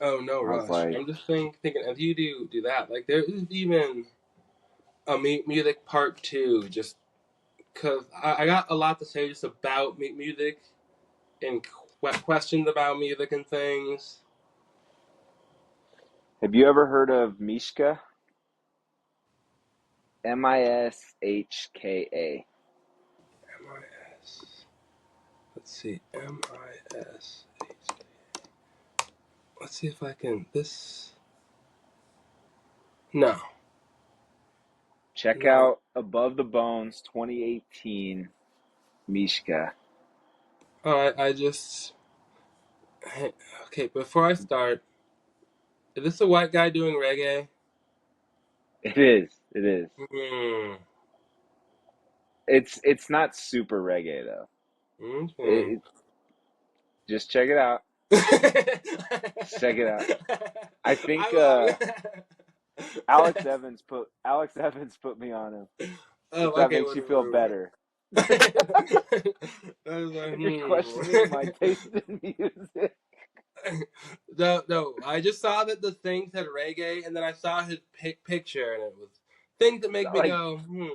oh, no I was rush. like, I'm just thinking if you do that, like there is even a music part two, just because I got a lot to say just about music and questions about music and things. have you ever heard of Mishka? Mishka. MIS. Let's see. MIS. Let's see if I can. This. No. Check No. out Above the Bones 2018 Mishka. Alright, I just. Okay, before I start, is this a white guy doing reggae? It is. It is. Hmm. It's not super reggae though. Okay. It, just check it out. Just check it out. I think I'm Alex Evans put me on him. oh, If that okay, makes you feel whatever. better. I was like, If you're questioning my taste in music, No. I just saw that the thing said reggae, and then I saw his picture, and it was things that make me like go, hmm.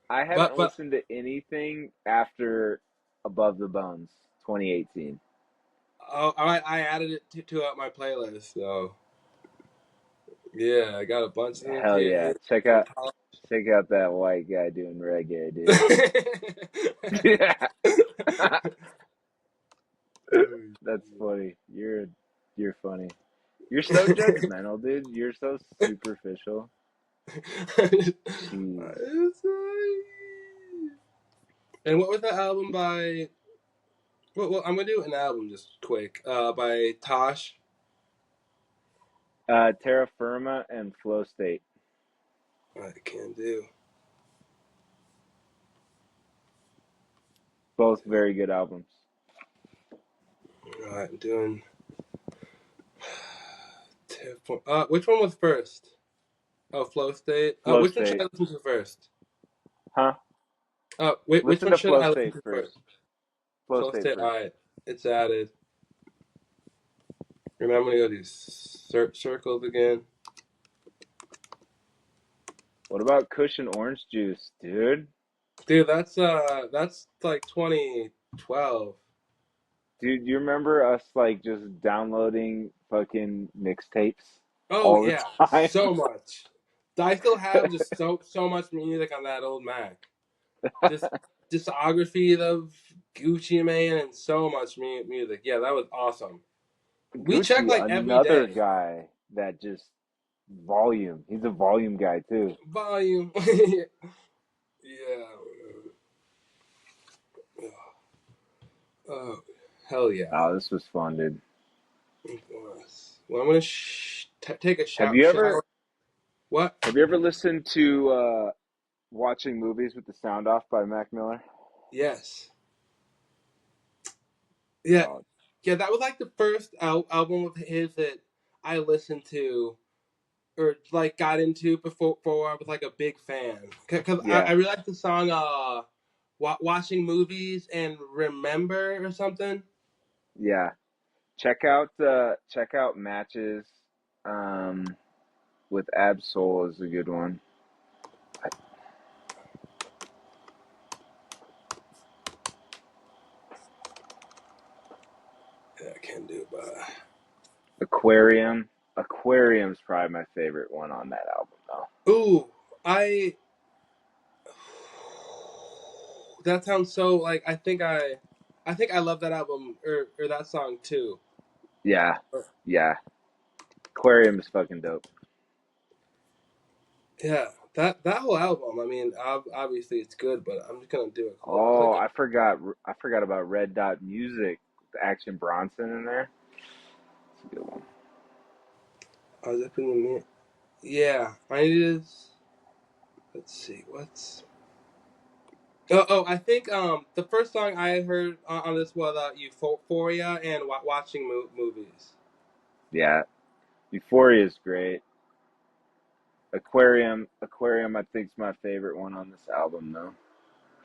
I But haven't listened to anything after Above the Bones 2018. oh, I added it to my playlist. So yeah, I got a bunch of things Hell yeah. here. Check out that white guy doing reggae, dude. Yeah. That's funny. You're funny. You're so judgmental, dude. You're so superficial. Jeez. And what was the album by? Well, I'm gonna do an album just quick. By Tosh. Terra Firma and Flow State. I can do. Both very good albums. All right, I'm doing. Which one was first? Oh, Flow State. Flow Which one should State. I listen to first? Huh? Which Listen one to should Flow I listen State to first. first? Flow Flow State State. All first. right, it's added. Remember, I'm gonna go to these circles again. What about Cushion Orange Juice, dude? Dude, that's like 2012. Dude, you remember us like just downloading fucking mixtapes Oh all the yeah, time? so much. I still have just so much music on that old Mac. Just discography of Gucci Mane and so much music. Yeah, that was awesome. We check Gucci, like every another day. guy that just volume. He's a volume guy too. Volume. Yeah. Oh, hell yeah. Oh, this was fun, dude. Well, I'm gonna take a Have you ever shower. What? have you ever listened to Watching Movies with the Sound Off by Mac Miller? Yes. Yeah. Oh, Yeah, that was like the first album of his that I listened to or like got into before I was like a big fan. Because I yeah, really like the song Watching Movies and Remember or something. yeah. Check out Matches um, with Ab Soul is a good one. do, but Aquarium. Aquarium's probably my favorite one on that album, though. ooh, I that sounds so like I think I love that album or that song too. Yeah, yeah. Aquarium is fucking dope. Yeah, that whole album. I mean, obviously it's good, but I'm just gonna do a Oh, quick. I forgot. I forgot about Red Dot Music. The Action Bronson in there. It's a good one. I was up in the minute. Yeah, I just let's see what's. I think the first song I heard on this was Euphoria and watching movies. Yeah, Euphoria is great. Aquarium, I think is my favorite one on this album, though.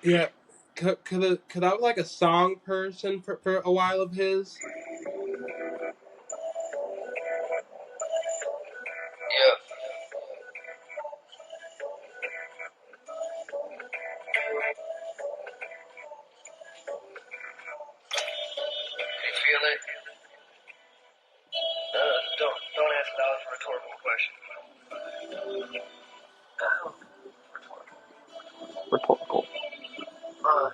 Yeah, could I was like a song person for a while of his. Yeah. You feel it? Don't ask that was a rhetorical question. Rhetorical. Uh,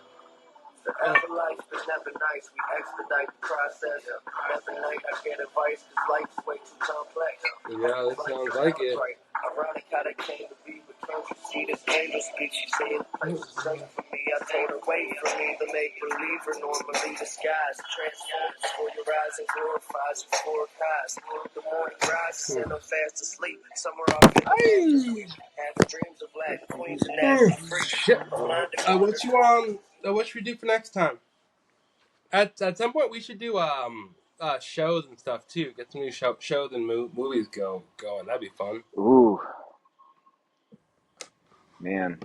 The Oh afterlife is never nice. We expedite the process. Every night I get advice because life's way too complex. yeah, this Life sounds like sounds it. right. Ironic how they came to be, but can't you see this angel speak? She saying the place is safe for me. I told her wait for me, the make believer normally disguised. Transforms before your eyes and glorifies you for eyes. The morning rises and I'm fast asleep. Somewhere off in the Ay. having dreams of black queens and nasty freaks. Shit. Blinded What you on? What should we do for next time? At some point we should do shows and stuff too. Get some new shows and movies going. That'd be fun. Ooh, man,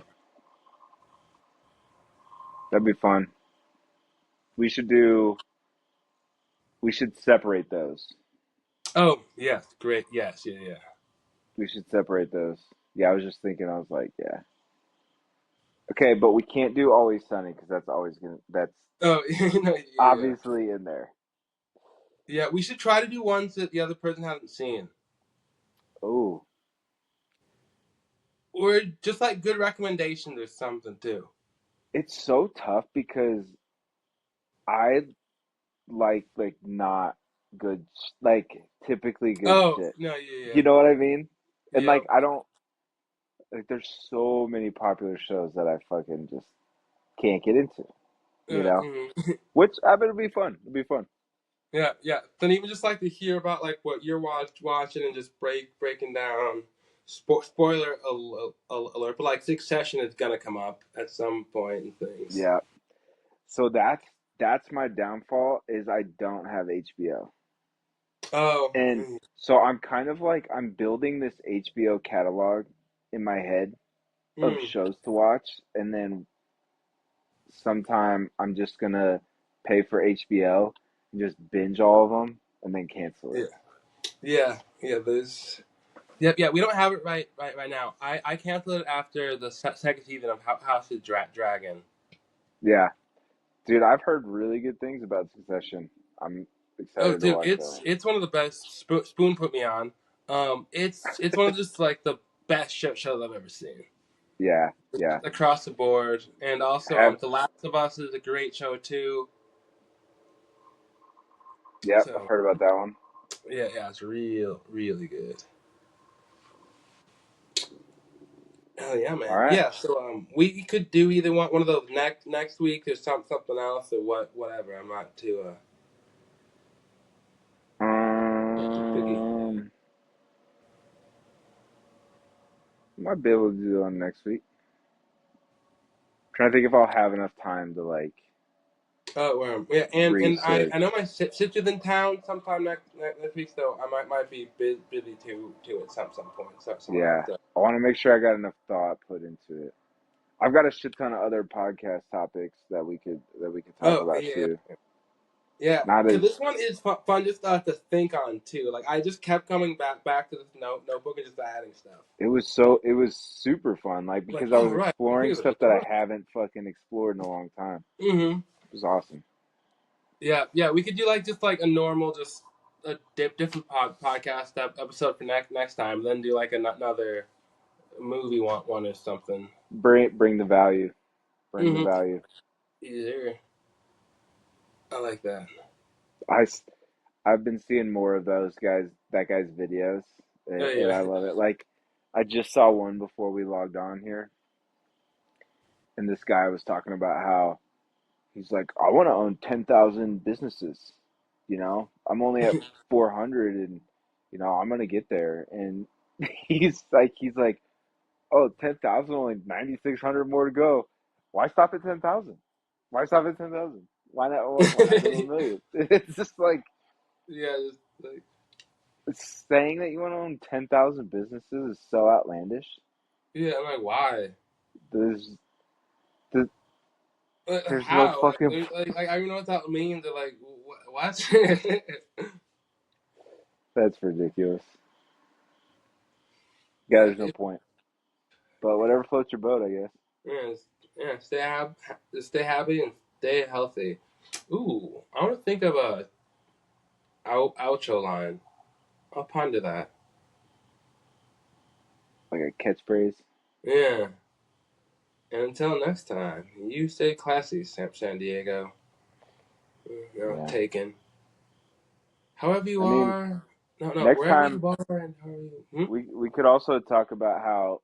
that'd be fun. We should do. We should separate those. Oh yes, great. Yes, yeah. We should separate those. Yeah, I was just thinking. I was like, yeah. Okay, but we can't do Always Sunny because that's always gonna. That's Oh yeah. obviously in there. Yeah, we should try to do ones that the other person hasn't seen, Ooh, or just like good recommendations or something too. it's so tough because I like not good, like typically good Oh shit. no, yeah, You know what I mean? And yeah, like I don't like. There's so many popular shows that I fucking just can't get into. You know, mhm. which I bet it'll be fun. It'll be fun. Yeah. Then even just like to hear about like what you're watching and just breaking down. Spoiler alert, but like Succession is gonna come up at some point and things. Yeah. So that's my downfall is I don't have HBO. Oh, And so I'm kind of like I'm building this HBO catalog in my head of mm, shows to watch, and then sometime I'm just gonna pay for HBO and just binge all of them and then cancel yeah, it. yeah. There's yeah. We don't have it right now. I canceled it after the second season of House of Dragon. Yeah, dude, I've heard really good things about Succession. I'm Oh, excited to dude, watch that one. it's one of the best. Spoon put me on. It's one of just like the best shows I've ever seen Yeah, yeah. across the board. And also, Have The Last of Us is a great show too. Yep, I've So heard about that one. yeah, it's really good. Oh yeah, All man. right. Yeah, so we could do either one of those next week or something else or whatever. I'm not too picky. Um, might be able to do one next week. Trying to think if I'll have enough time to like Oh, well, yeah, and I research. know my sister's in town sometime next week, so I might be busy too at some point. So I might have Yeah, to. I want to make sure I got enough thought put into it. I've got a shit ton of other podcast topics that we could talk Oh about yeah, too. yeah. Not Cause as this one is fun just to think on too. Like I just kept coming back to this notebook and just adding stuff. it was super fun. Like Like because I oh was right, exploring here's stuff that I rhetorical. haven't fucking explored in a long time. Mm-hmm. It was awesome. Yeah. We could do like just like a normal, just a different podcast episode for next time. Then do like another movie one or something. Bring the value. Bring the Mm-hmm. value. Either. I like that. I I've been seeing more of that guy's videos, Oh and yeah. I love it. Like, I just saw one before we logged on here, and this guy was talking about how he's like, I want to own 10,000 businesses. I'm only at 400, and I'm gonna get there. And he's like, oh, 10,000, only 9,600 more to go. Why stop at 10,000? Why stop at 10,000? Why not? Why not go to a million? It's just like, Yeah, just like saying that you want to own 10,000 businesses is so outlandish. yeah. I'm like, why? There's, there's, there's no How? fucking. Like I don't even know what that means. They're like, what? That's ridiculous. Yeah, yeah, there's no point. But whatever floats your boat, I guess. yeah, yeah. Stay happy and stay healthy. Ooh, I want to think of a outro line. I'll ponder that. Like a catchphrase. Yeah. And until next time, you stay classy, San Diego. Yeah. Taken. However you I mean, are. No, next wherever you time are and however you. we could also talk about how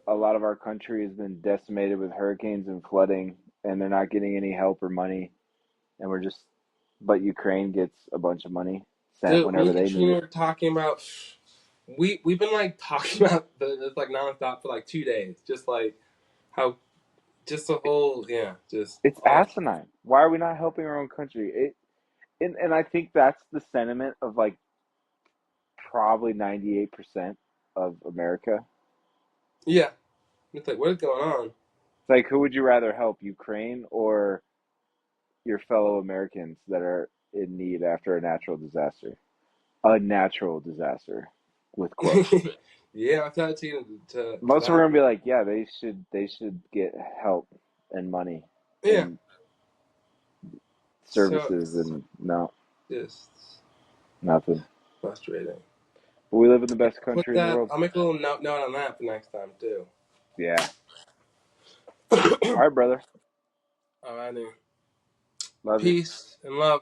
a lot of our country has been decimated with hurricanes and flooding, and they're not getting any help or money, and but Ukraine gets a bunch of money sent Dude, me whenever and they need Katrina it. are talking about. We've been like talking about this like nonstop for like 2 days. Just like how. Just the whole. Yeah. Just It's all. asinine. Why are we not helping our own country? And I think that's the sentiment of like probably 98% of America. Yeah. It's like, what is going on? It's like, who would you rather help, Ukraine or your fellow Americans that are in need after a natural disaster? A natural disaster, with quotes. Yeah, I tried to Most of them are that. gonna be like, yeah, they should get help and money Yeah. and So services, it's and no, just nothing. frustrating. But we live in the Yeah, best put country in the that. world. I'll make a little note on that for next time too. Yeah. All right, brother. Alrighty. Love you. Peace and love.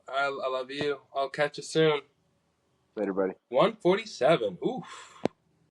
I love you. I'll catch you soon. Later, buddy. 147. Oof.